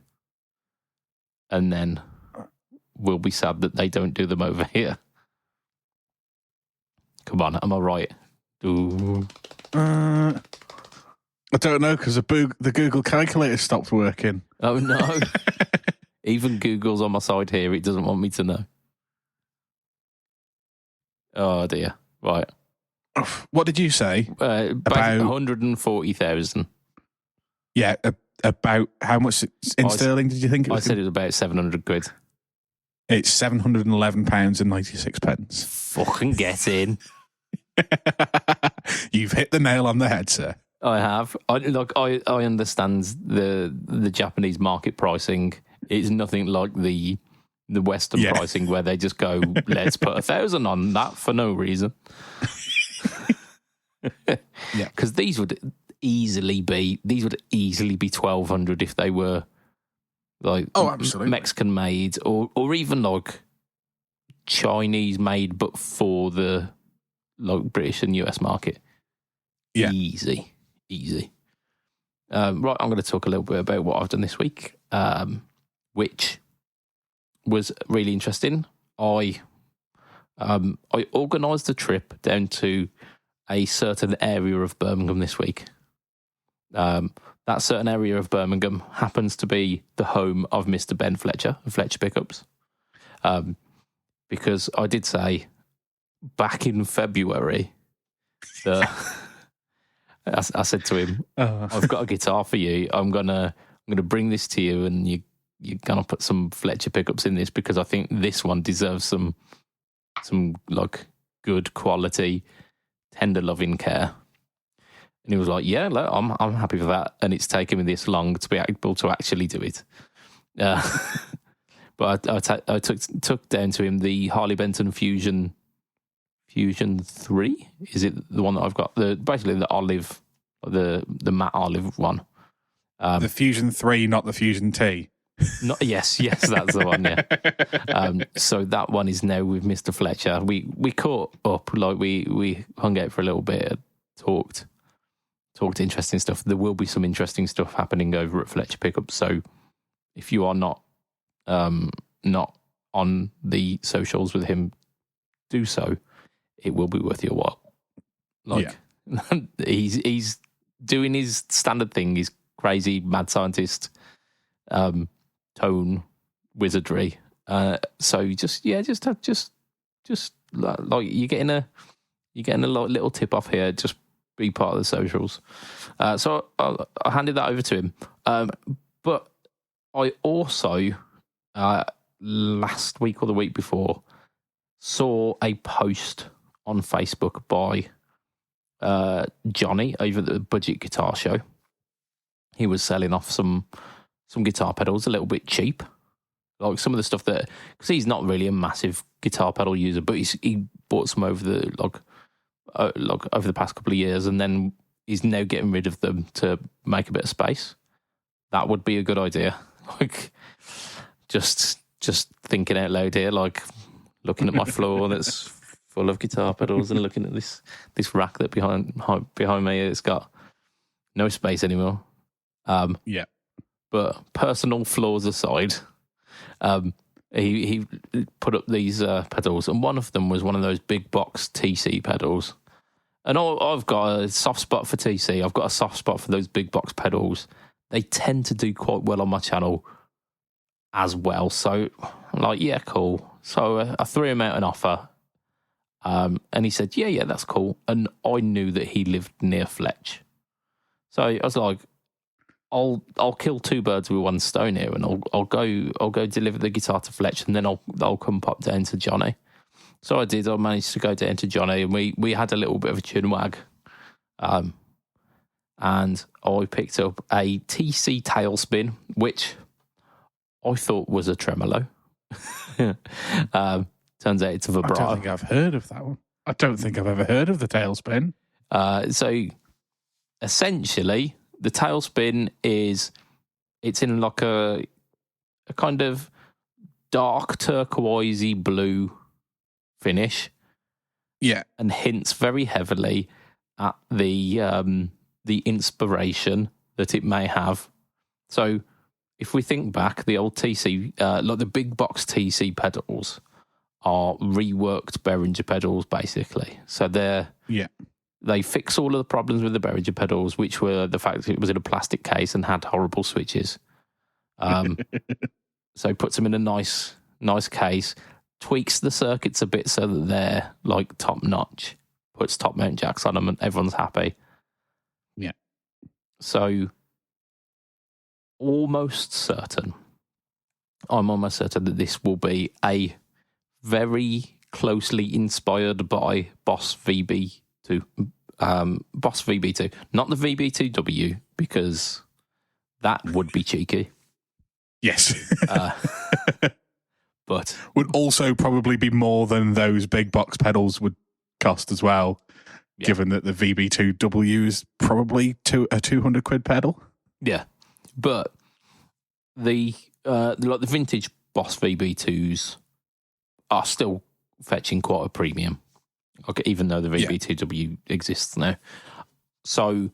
And then we'll be sad that they don't do them over here. Come on, am I right? I don't know, because the Google calculator stopped working. Oh, no. Even Google's on my side here. It doesn't want me to know. Oh, dear. Right. What did you say? About 140,000. Yeah, about how much in sterling did you think it was? I said it was about £700. It's £711.96. Fucking get in. You've hit the nail on the head, sir. I have. I understand the Japanese market pricing. It's nothing like the Western pricing where they just go, let's put 1,000 on that for no reason. Yeah, because these would easily be 1,200 if they were like absolutely Mexican made or even like Chinese made, but for the like British and US market. Yeah, easy. Right, I'm going to talk a little bit about what I've done this week, which was really interesting. I organised a trip down to a certain area of Birmingham this week. That certain area of Birmingham happens to be the home of Mr. Ben Fletcher of Fletcher Pickups. Because I did say back in February that I said to him, I've got a guitar for you. I'm gonna bring this to you, and you're gonna put some Fletcher Pickups in this because I think this one deserves some like good quality, tender loving care. And he was like, "Yeah, look, I'm happy for that." And it's taken me this long to be able to actually do it. But I took down to him the Harley Benton Fusion 3. Is it the one that I've got? Basically the olive, the matte olive one. The Fusion 3, not the Fusion T. Yes, that's the one. Yeah. So that one is now with Mr. Fletcher. We caught up, like we hung out for a little bit, talked interesting stuff. There will be some interesting stuff happening over at Fletcher Pickup. So if you are not on the socials with him, do so. It will be worth your while. He's doing his standard thing. He's crazy mad scientist, tone wizardry. So just like you're getting a little tip off here. Just be part of the socials. So I handed that over to him. But I also last week or the week before saw a post on Facebook by Johnny over at the Budget Guitar Show. He was selling off some guitar pedals a little bit cheap, like some of the stuff that, because he's not really a massive guitar pedal user, but he bought some over the over the past couple of years, and then he's now getting rid of them to make a bit of space. That would be a good idea. Like just thinking out loud here, like looking at my floor that's full of guitar pedals and looking at this rack that behind me, it's got no space anymore. Yeah. But personal flaws aside, he put up these pedals, and one of them was one of those big box TC pedals. And I've got a soft spot for TC. I've got a soft spot for those big box pedals. They tend to do quite well on my channel as well. So I'm like, yeah, cool. So I threw him out an offer. And he said, yeah, that's cool. And I knew that he lived near Fletch. So I was like, I'll kill two birds with one stone here, and I'll go deliver the guitar to Fletch, and then I'll come pop down to Johnny. So I did. I managed to go down to Johnny, and we had a little bit of a chin wag. And I picked up a TC Tailspin, which I thought was a tremolo. Turns out it's a vibrato. I don't think I've heard of that one. I don't think I've ever heard of the Tailspin. So essentially, the Tailspin it's in like a kind of dark turquoisey blue finish. Yeah. And hints very heavily at the inspiration that it may have So if we think back, the old TC, like the big box TC pedals are reworked Behringer pedals, basically. So they fix all of the problems with the Behringer pedals, which were the fact that it was in a plastic case and had horrible switches. So puts them in a nice case, tweaks the circuits a bit so that they're like top notch, puts top mount jacks on them, and everyone's happy. Yeah. So I'm almost certain that this will be a very closely inspired by Boss VB2. Boss VB2, not the VB2W, because that would be cheeky. Yes. But would also probably be more than those big box pedals would cost as well, given that the VB2W is probably a 200 quid pedal. Yeah. But the vintage Boss VB2s are still fetching quite a premium. Okay, even though the VB2W exists now. So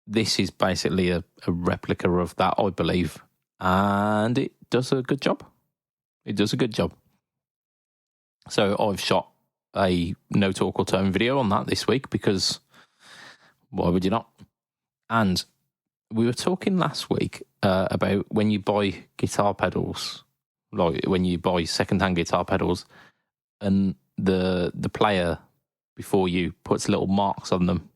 this is basically a replica of that, I believe. And it does a good job. So I've shot a no talk or tone video on that this week because why would you not? And we were talking last week about when you buy guitar pedals, like when you buy second-hand guitar pedals, and the player before you puts little marks on them.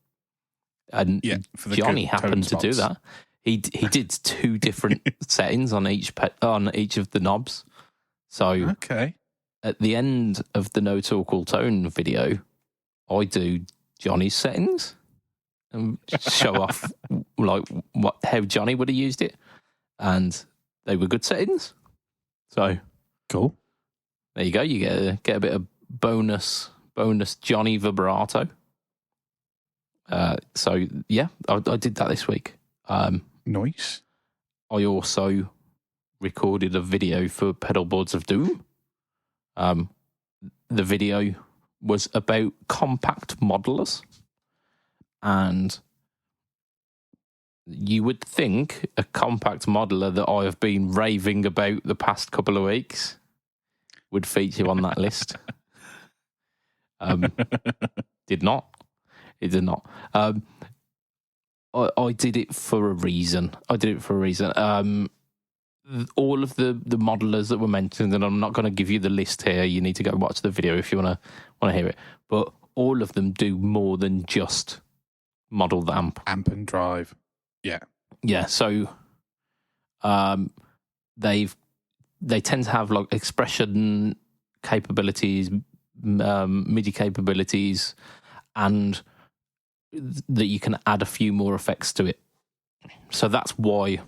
And Johnny happened to do that. He did two different settings on each of the knobs. So at the end of the No Talk All Tone video, I do Johnny's settings and show off like how Johnny would have used it, and they were good settings. So cool. There you go. You get a bit of bonus Johnny vibrato. So yeah, I did that this week. Nice. I also recorded a video for Pedalboards of Doom. The video was about compact modelers, and you would think a compact modeler that I have been raving about the past couple of weeks would feature on that list. Did not. It did not. I did it for a reason. All of the modelers that were mentioned, and I'm not going to give you the list here. You need to go watch the video if you want to hear it. But all of them do more than just model the amp and drive. Yeah. So, they tend to have like expression capabilities, MIDI capabilities, and that you can add a few more effects to it. So that's why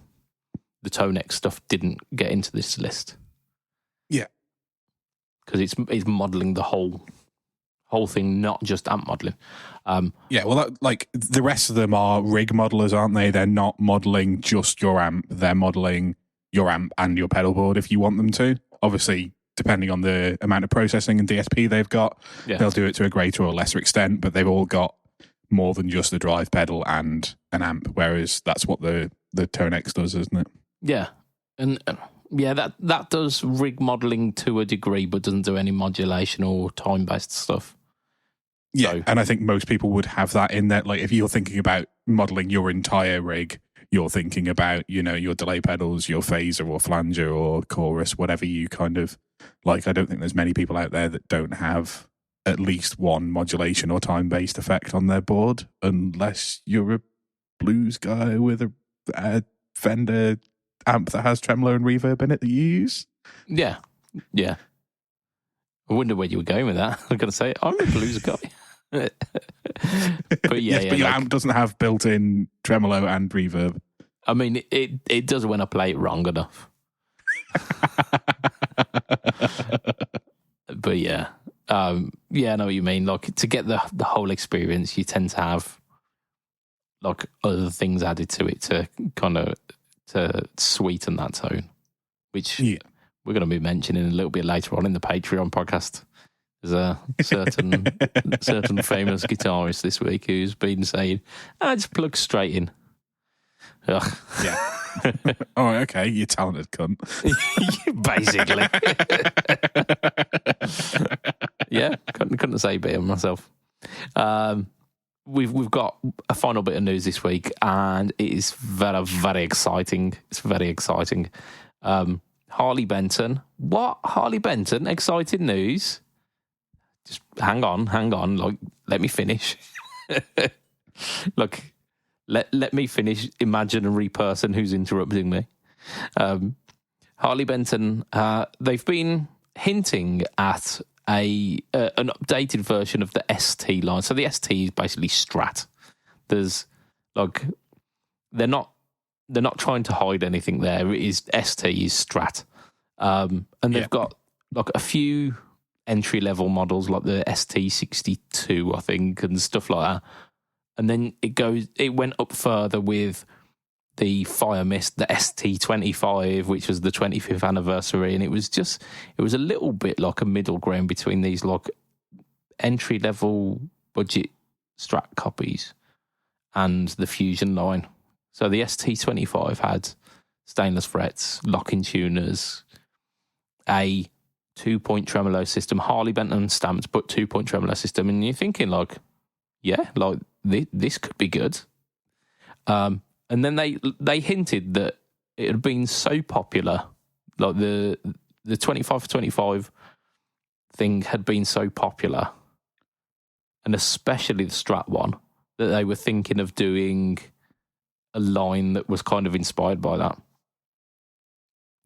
the Tonex stuff didn't get into this list. Yeah. Because it's modelling the whole thing, not just amp modelling. Well, like the rest of them are rig modelers, aren't they? They're not modelling just your amp. They're modelling your amp and your pedal board if you want them to. Obviously, depending on the amount of processing and DSP they've got, they'll do it to a greater or lesser extent, but they've all got more than just a drive pedal and an amp, whereas that's what the Tonex does, isn't it? Yeah. And that does rig modelling to a degree, but doesn't do any modulation or time-based stuff. Yeah, so, and I think most people would have that in there. Like if you're thinking about modelling your entire rig, you're thinking about, your delay pedals, your phaser or flanger or chorus, whatever you kind of like. I don't think there's many people out there that don't have at least one modulation or time-based effect on their board, unless you're a blues guy with a Fender amp that has tremolo and reverb in it that you use. Yeah. I wonder where you were going with that. I'm going to say, I'm a blues guy. But your amp doesn't have built-in tremolo and reverb. I mean, it does when I play it wrong enough. But yeah. I know what you mean. Like, to get the whole experience, you tend to have like other things added to it to kind of to sweeten that tone, which we're going to be mentioning a little bit later on in the Patreon podcast. There's a certain famous guitarist this week who's been saying, just plug straight in. Ugh. Yeah. Oh, okay, you talented cunt. Basically. Yeah, couldn't say better myself. We've got a final bit of news this week, and it is very, very exciting. It's very exciting. Harley Benton. What? Harley Benton? Exciting news? Just hang on. Like, let me finish. Look, let me finish. Imaginary person who's interrupting me. Harley Benton. They've been hinting at an updated version of the ST line. So the ST is basically Strat. There's like they're not trying to hide anything there. It is ST is Strat, and they've got like a few entry level models like the ST62, I think, and stuff like that. And then it went up further with the Fire Mist, the ST25, which was the 25th anniversary, and it was a little bit like a middle ground between these like entry level budget Strat copies and the Fusion line. So the ST25 had stainless frets, locking tuners, a 2-point tremolo system, Harley Benton stamped, but 2-point tremolo system, and you're thinking like, yeah, like this could be good. And then they hinted that it had been so popular, like the 25 for 25 thing had been so popular, and especially the Strat one, that they were thinking of doing a line that was kind of inspired by that.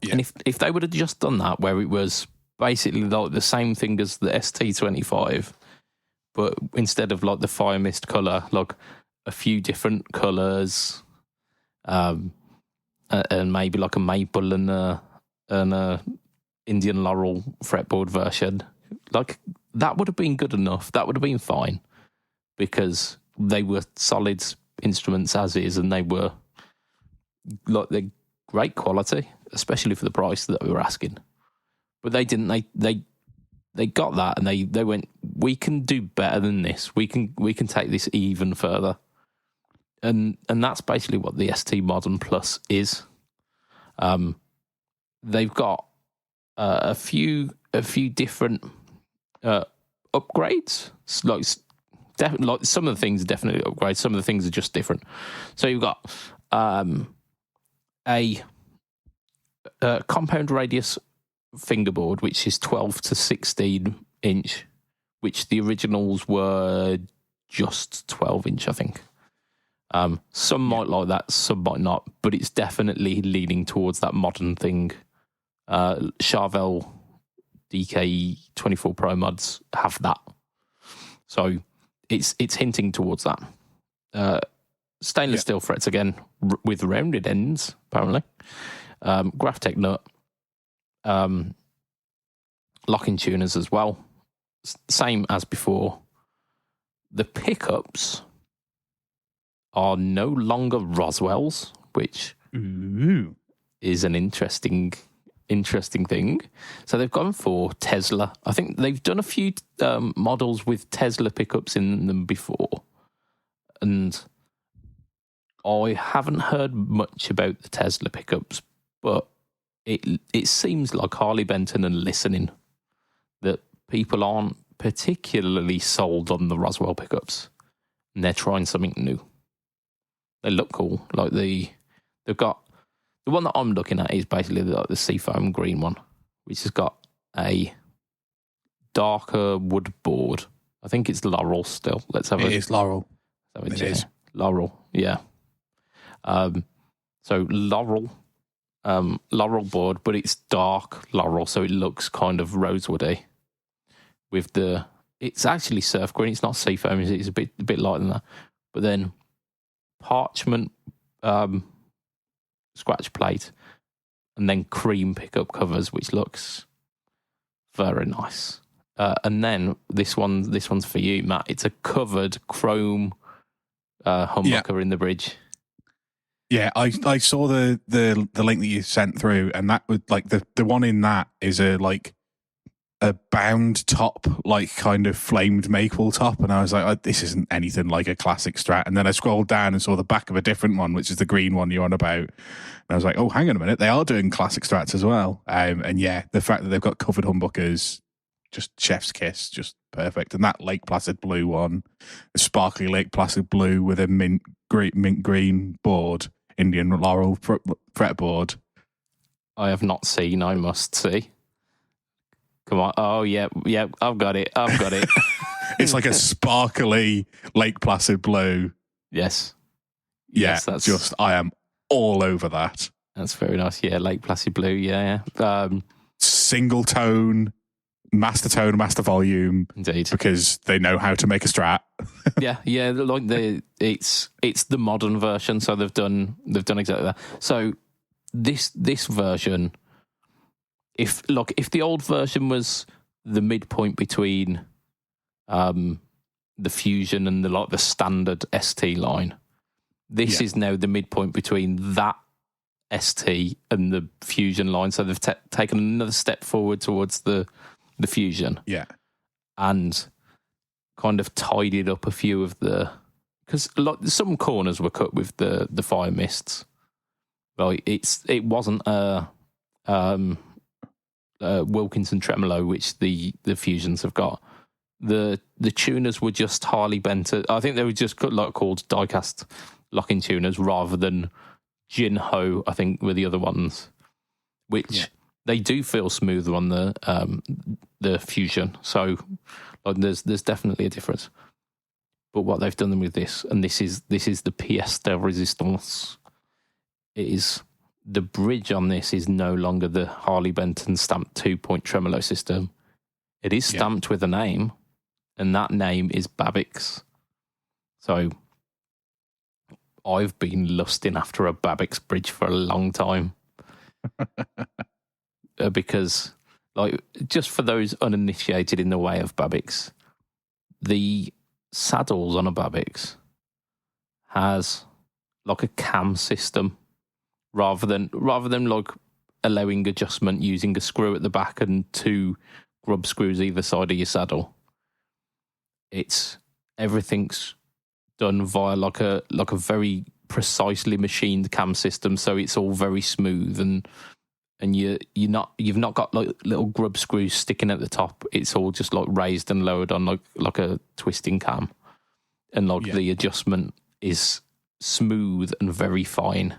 Yeah. And if they would have just done that, where it was basically like the same thing as the ST25, but instead of like the Fire Mist colour, like a few different colours, and maybe like a maple and a Indian laurel fretboard version, like that would have been good enough. That would have been fine, because they were solid instruments as is, and they were like they're great quality, especially for the price that we were asking. But they didn't. They got that, and they went, we can do better than this. We can take this even further. And that's basically what the ST Modern Plus is. They've got a few different upgrades. Like some of the things are definitely upgrades. Some of the things are just different. So you've got a compound radius fingerboard, which is 12 to 16 inch, which the originals were just 12 inch, I think. Some might like that, some might not, but it's definitely leaning towards that modern thing. Charvel DK24 Pro mods have that, so it's hinting towards that. Stainless steel frets again with rounded ends, apparently. Graphtec nut, locking tuners as well, same as before. The pickups are no longer Roswells, which is an interesting thing. So they've gone for Tesla. I think they've done a few models with Tesla pickups in them before, and I haven't heard much about the Tesla pickups, but it seems like Harley Benton are listening, that people aren't particularly sold on the Roswell pickups, and they're trying something new. They look cool. Like they've got the one that I'm looking at is basically the seafoam green one, which has got a darker wood board. I think it's laurel still. It is laurel. It is laurel. Yeah. So laurel board, but it's dark laurel, so it looks kind of rosewoody. It's actually surf green. It's not seafoam. It's a bit lighter than that. But then parchment scratch plate, and then cream pickup covers, which looks very nice. And then this one's for you, Matt. It's a covered chrome humbucker in the bridge. Yeah, I saw the link that you sent through, and that would like the one in that is a like a bound top, like kind of flamed maple top, and I was like, oh, this isn't anything like a classic Strat. And then I scrolled down and saw the back of a different one, which is the green one you're on about. And I was like, oh, hang on a minute, they are doing classic Strats as well. And yeah, the fact that they've got covered humbuckers, just chef's kiss, just perfect. And that Lake Placid blue one, a sparkly Lake Placid blue with a mint green board, Indian laurel fretboard. I have not seen. I must see. Come on. Oh, yeah. I've got it. It's like a sparkly Lake Placid blue. Yes. Yeah, yes, that's just, I am all over that. That's very nice. Yeah, Lake Placid blue. Yeah. Single tone, master volume. Indeed. Because they know how to make a Strat. yeah. Like it's the modern version, so they've done exactly that. So this version, if the old version was the midpoint between the Fusion and the standard ST line, this is now the midpoint between that ST and the Fusion line. So they've taken another step forward towards the Fusion. Yeah. And kind of tidied up a few of because some corners were cut with the fire mists. Like it wasn't a Wilkinson tremolo, which the Fusions have got. The tuners were just Harley bent. I think they were just called die-cast locking tuners rather than Jinho, I think, were the other ones, which they do feel smoother on the Fusion. So there's definitely a difference. But what they've done with this, and this is the pièce de résistance, is the bridge on this is no longer the Harley Benton stamped 2-point tremolo system. It is stamped with a name, and that name is Babix. So I've been lusting after a Babix bridge for a long time. Because, just for those uninitiated in the way of Babix, the saddles on a Babix has a cam system rather than allowing adjustment using a screw at the back and 2 grub screws either side of your saddle. Everything's done via a very precisely machined cam system, so it's all very smooth and you've not got little grub screws sticking at the top. It's all just raised and lowered on like a twisting cam, and the adjustment is smooth and very fine,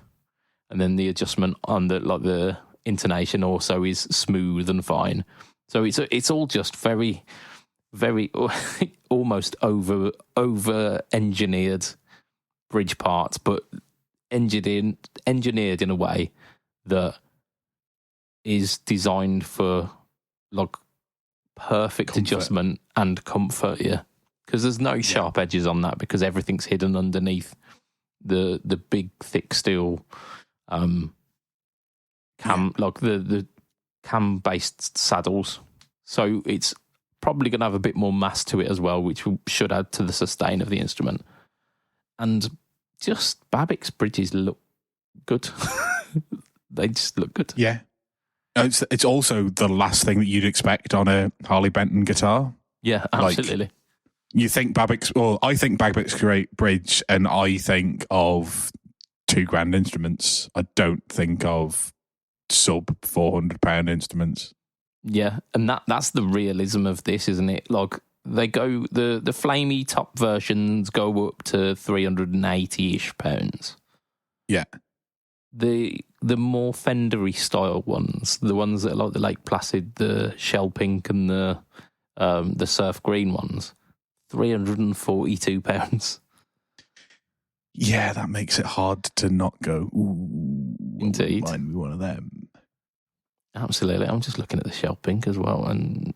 and then the adjustment on the intonation also is smooth and fine. So it's all just very, very almost over engineered bridge parts, but engineered in a way that is designed for perfect comfort. Adjustment and comfort, because there's no sharp edges on that, because everything's hidden underneath the big thick steel cam, the cam based saddles. So it's probably going to have a bit more mass to it as well, which should add to the sustain of the instrument. And just Babix bridges look good. They just look good. Yeah. It's also the last thing that you'd expect on a Harley Benton guitar. Yeah, absolutely. You think Babix, well, I think Babix great bridge, and I think of $2,000 instruments. I don't think of sub £400 instruments. Yeah, and that's the realism of this, isn't it? They go the flamey top versions go up to £380-ish. Yeah. The more Fendery style ones, the ones that are the Lake Placid, the Shell Pink, and the Surf Green ones, £342. Yeah, that makes it hard to not go, ooh, indeed. Might be one of them. Absolutely. I'm just looking at the Shell Pink as well, and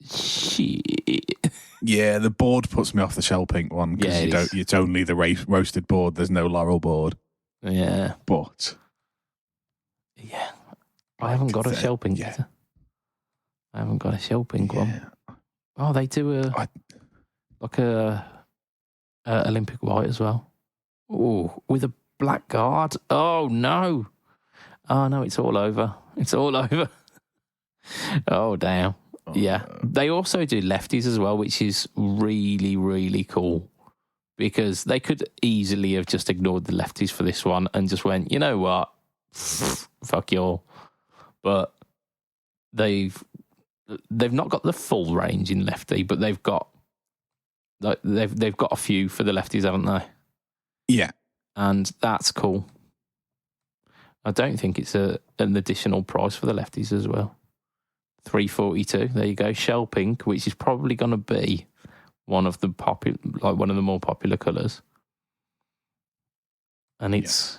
shit. Yeah, the board puts me off the Shell Pink one, because it's only the roasted board. There's no laurel board. Yeah. But yeah, I haven't got a Shell Pink yet. I haven't got a Shell Pink one. Oh, they do a Olympic white as well. Oh, with a black guard. Oh no, it's all over. It's all over. Oh damn. Yeah. They also do lefties as well, which is really, really cool because they could easily have just ignored the lefties for this one and just went, you know what? Fuck you all. But they've not got the full range in lefty, but they've got a few for the lefties, haven't they? Yeah. And that's cool. I don't think it's an additional price for the lefties as well. $342. There you go. Shell pink, which is probably going to be one of the more popular colours. And it's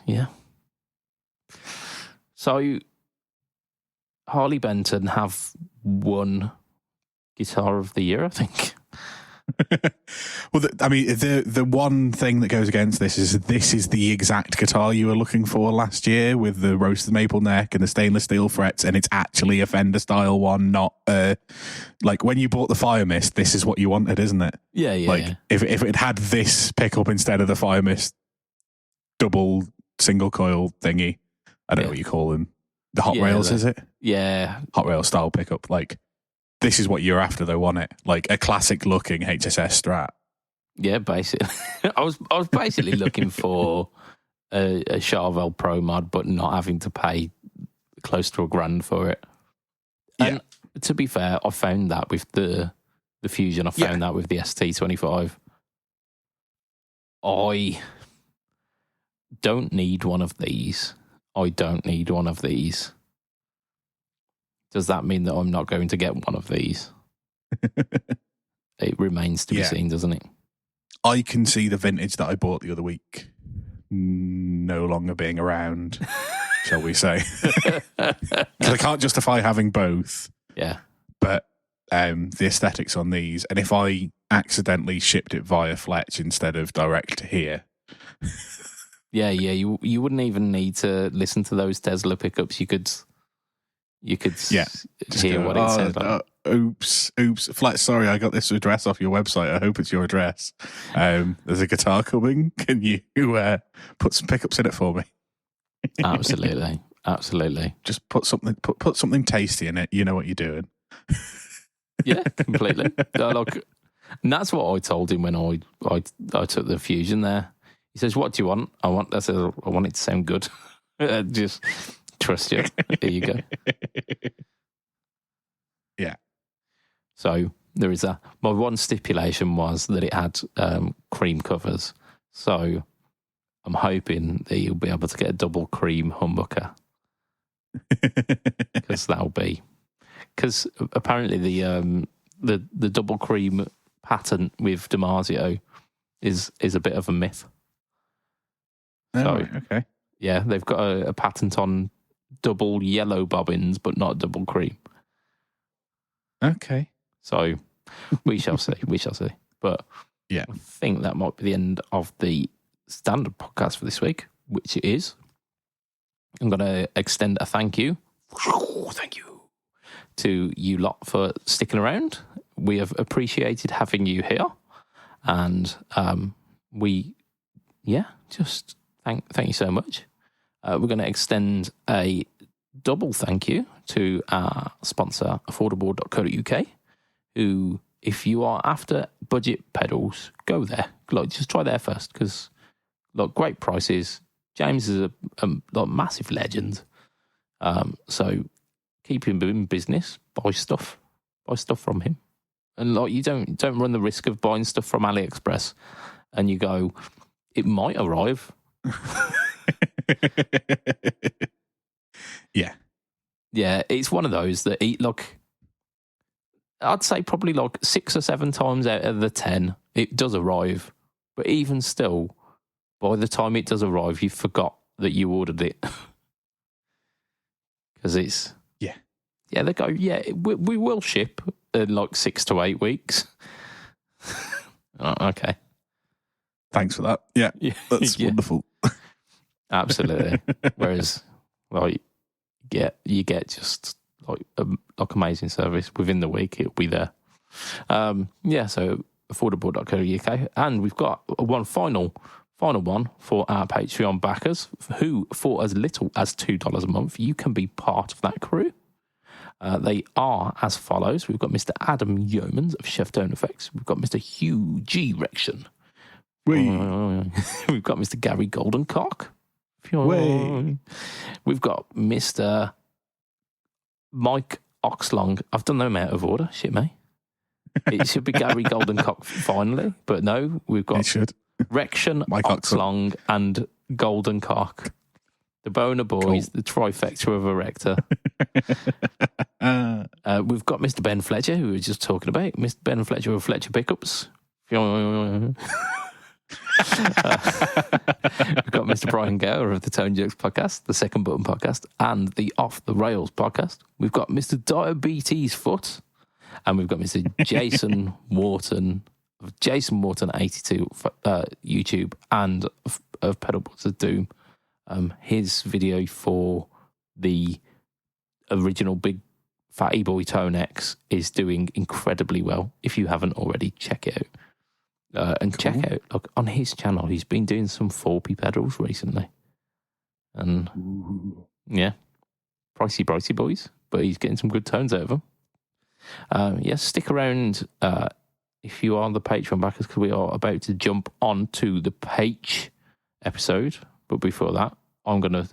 So Harley Benton have won Guitar of the Year, I think. Well, the one thing that goes against this is the exact guitar you were looking for last year with the roasted maple neck and the stainless steel frets, and it's actually a Fender style one, not like when you bought the Fire Mist. This is what you wanted, isn't it? Yeah. If it had this pickup instead of the Fire Mist double single coil thingy, I don't know what you call them. The hot rails, is it? Yeah, hot rail style pickup, like. This is what you're after, though, wasn't it? Like a classic-looking HSS Strat. Yeah, basically. I was basically looking for a Charvel Pro mod, but not having to pay close to $1,000 for it. And to be fair, I found that with the Fusion. I found that with the ST25. I don't need one of these. Does that mean that I'm not going to get one of these? It remains to be seen, doesn't it? I can see the vintage that I bought the other week no longer being around, shall we say. Because I can't justify having both. Yeah. But the aesthetics on these, and if I accidentally shipped it via Fletch instead of direct to here. You wouldn't even need to listen to those Tesla pickups. You could hear what it says. Oops. Fletch, sorry, I got this address off your website. I hope it's your address. There's a guitar coming. Can you put some pickups in it for me? Absolutely. Just put something tasty in it. You know what you're doing. Yeah, completely. And that's what I told him when I took the Fusion there. He says, "What do you want?" I said, "I want it to sound good." Just trust you. There you go. Yeah. So there is that. My one stipulation was that it had cream covers. So I'm hoping that you'll be able to get a double cream humbucker. Because because apparently the double cream pattern with DiMarzio is a bit of a myth. Okay. Yeah, they've got a patent on double yellow bobbins, but not double cream. Okay. So we shall see. But yeah, I think that might be the end of the standard podcast for this week, which it is. I'm going to extend a thank you to you lot for sticking around. We have appreciated having you here. And just thank you so much. We're going to extend a double thank you to our sponsor, affordable.co.uk, who, if you are after budget pedals, go there. Just try there first, because great prices. James is a massive legend. So keep him in business. Buy stuff from him, and you don't run the risk of buying stuff from AliExpress, and you go, it might arrive. Yeah, it's one of those that I'd say probably 6 or 7 times out of the 10 it does arrive, but even still, by the time it does arrive, you forgot that you ordered it. Because it's they go, we will ship in 6 to 8 weeks. Oh, okay, thanks for that. Yeah. That's wonderful. Absolutely. Whereas you get just amazing service within the week. It'll be there. So affordable.co.uk, and we've got one final one for our Patreon backers, who for as little as $2 a month you can be part of that crew. They are as follows. We've got Mr. Adam Yeomans of Chef Tone Effects. We've got Mr. Hugh G. Rection. We've got Mr. Gary Goldencock. We've got Mr. Mike Oxlong. I've done them out of order. Shit, me. It should be Gary Goldencock finally, but no, we've got Rection, Oxlong, and Goldencock. The Boner Boys, the trifecta of erector. We've got Mr. Ben Fletcher, who we were just talking about. Mr. Ben Fletcher of Fletcher Pickups. We've got Mr. Brian Gower of the Tone Jokes podcast, the Second Button podcast, and the Off the Rails podcast. We've got Mr. Diabetes Foot, and we've got Mr. Jason Wharton of Jason Wharton 82 YouTube and of Pedalboards of Doom. His video for the original Big Fatty Boy Tone X is doing incredibly well. If you haven't already, check it out. And check out, look, on his channel, he's been doing some 4p pedals recently. And yeah, pricey boys, but he's getting some good tones out of them. Yes, stick around if you are on the Patreon backers, because we are about to jump on to the Page episode. But before that, I'm going to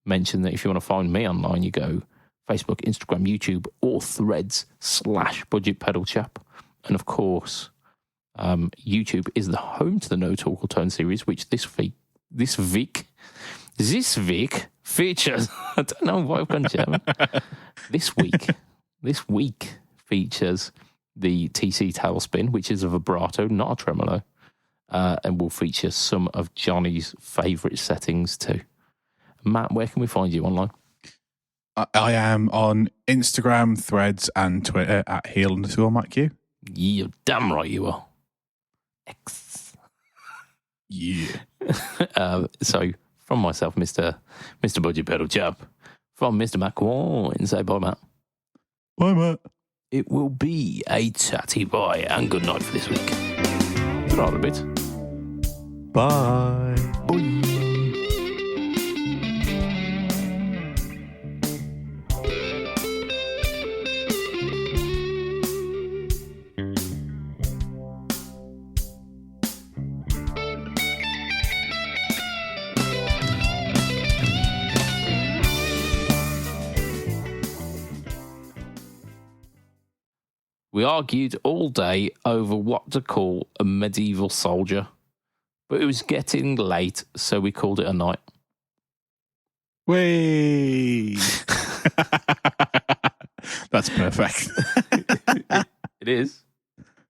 mention that if you want to find me online, you go Facebook, Instagram, YouTube, or Threads /BudgetPedalChap. And of course, YouTube is the home to the No Talk or Tone series, which this week features. I don't know why I've gone German. This week features the TC Tailspin, which is a vibrato, not a tremolo, and will feature some of Johnny's favourite settings too. Matt, where can we find you online? I am on Instagram, Threads, and Twitter at heel_MattQ. You're damn right you are. X. Yeah. So from myself, Mr. Budget Pedal Chap, from Mr. Matt Quine, say bye, Matt. Bye, Matt. It will be a tatty bye and good night for this week. Try a bit. Bye. Bye. We argued all day over what to call a medieval soldier, but it was getting late, so we called it a night. Whee! That's perfect. It is.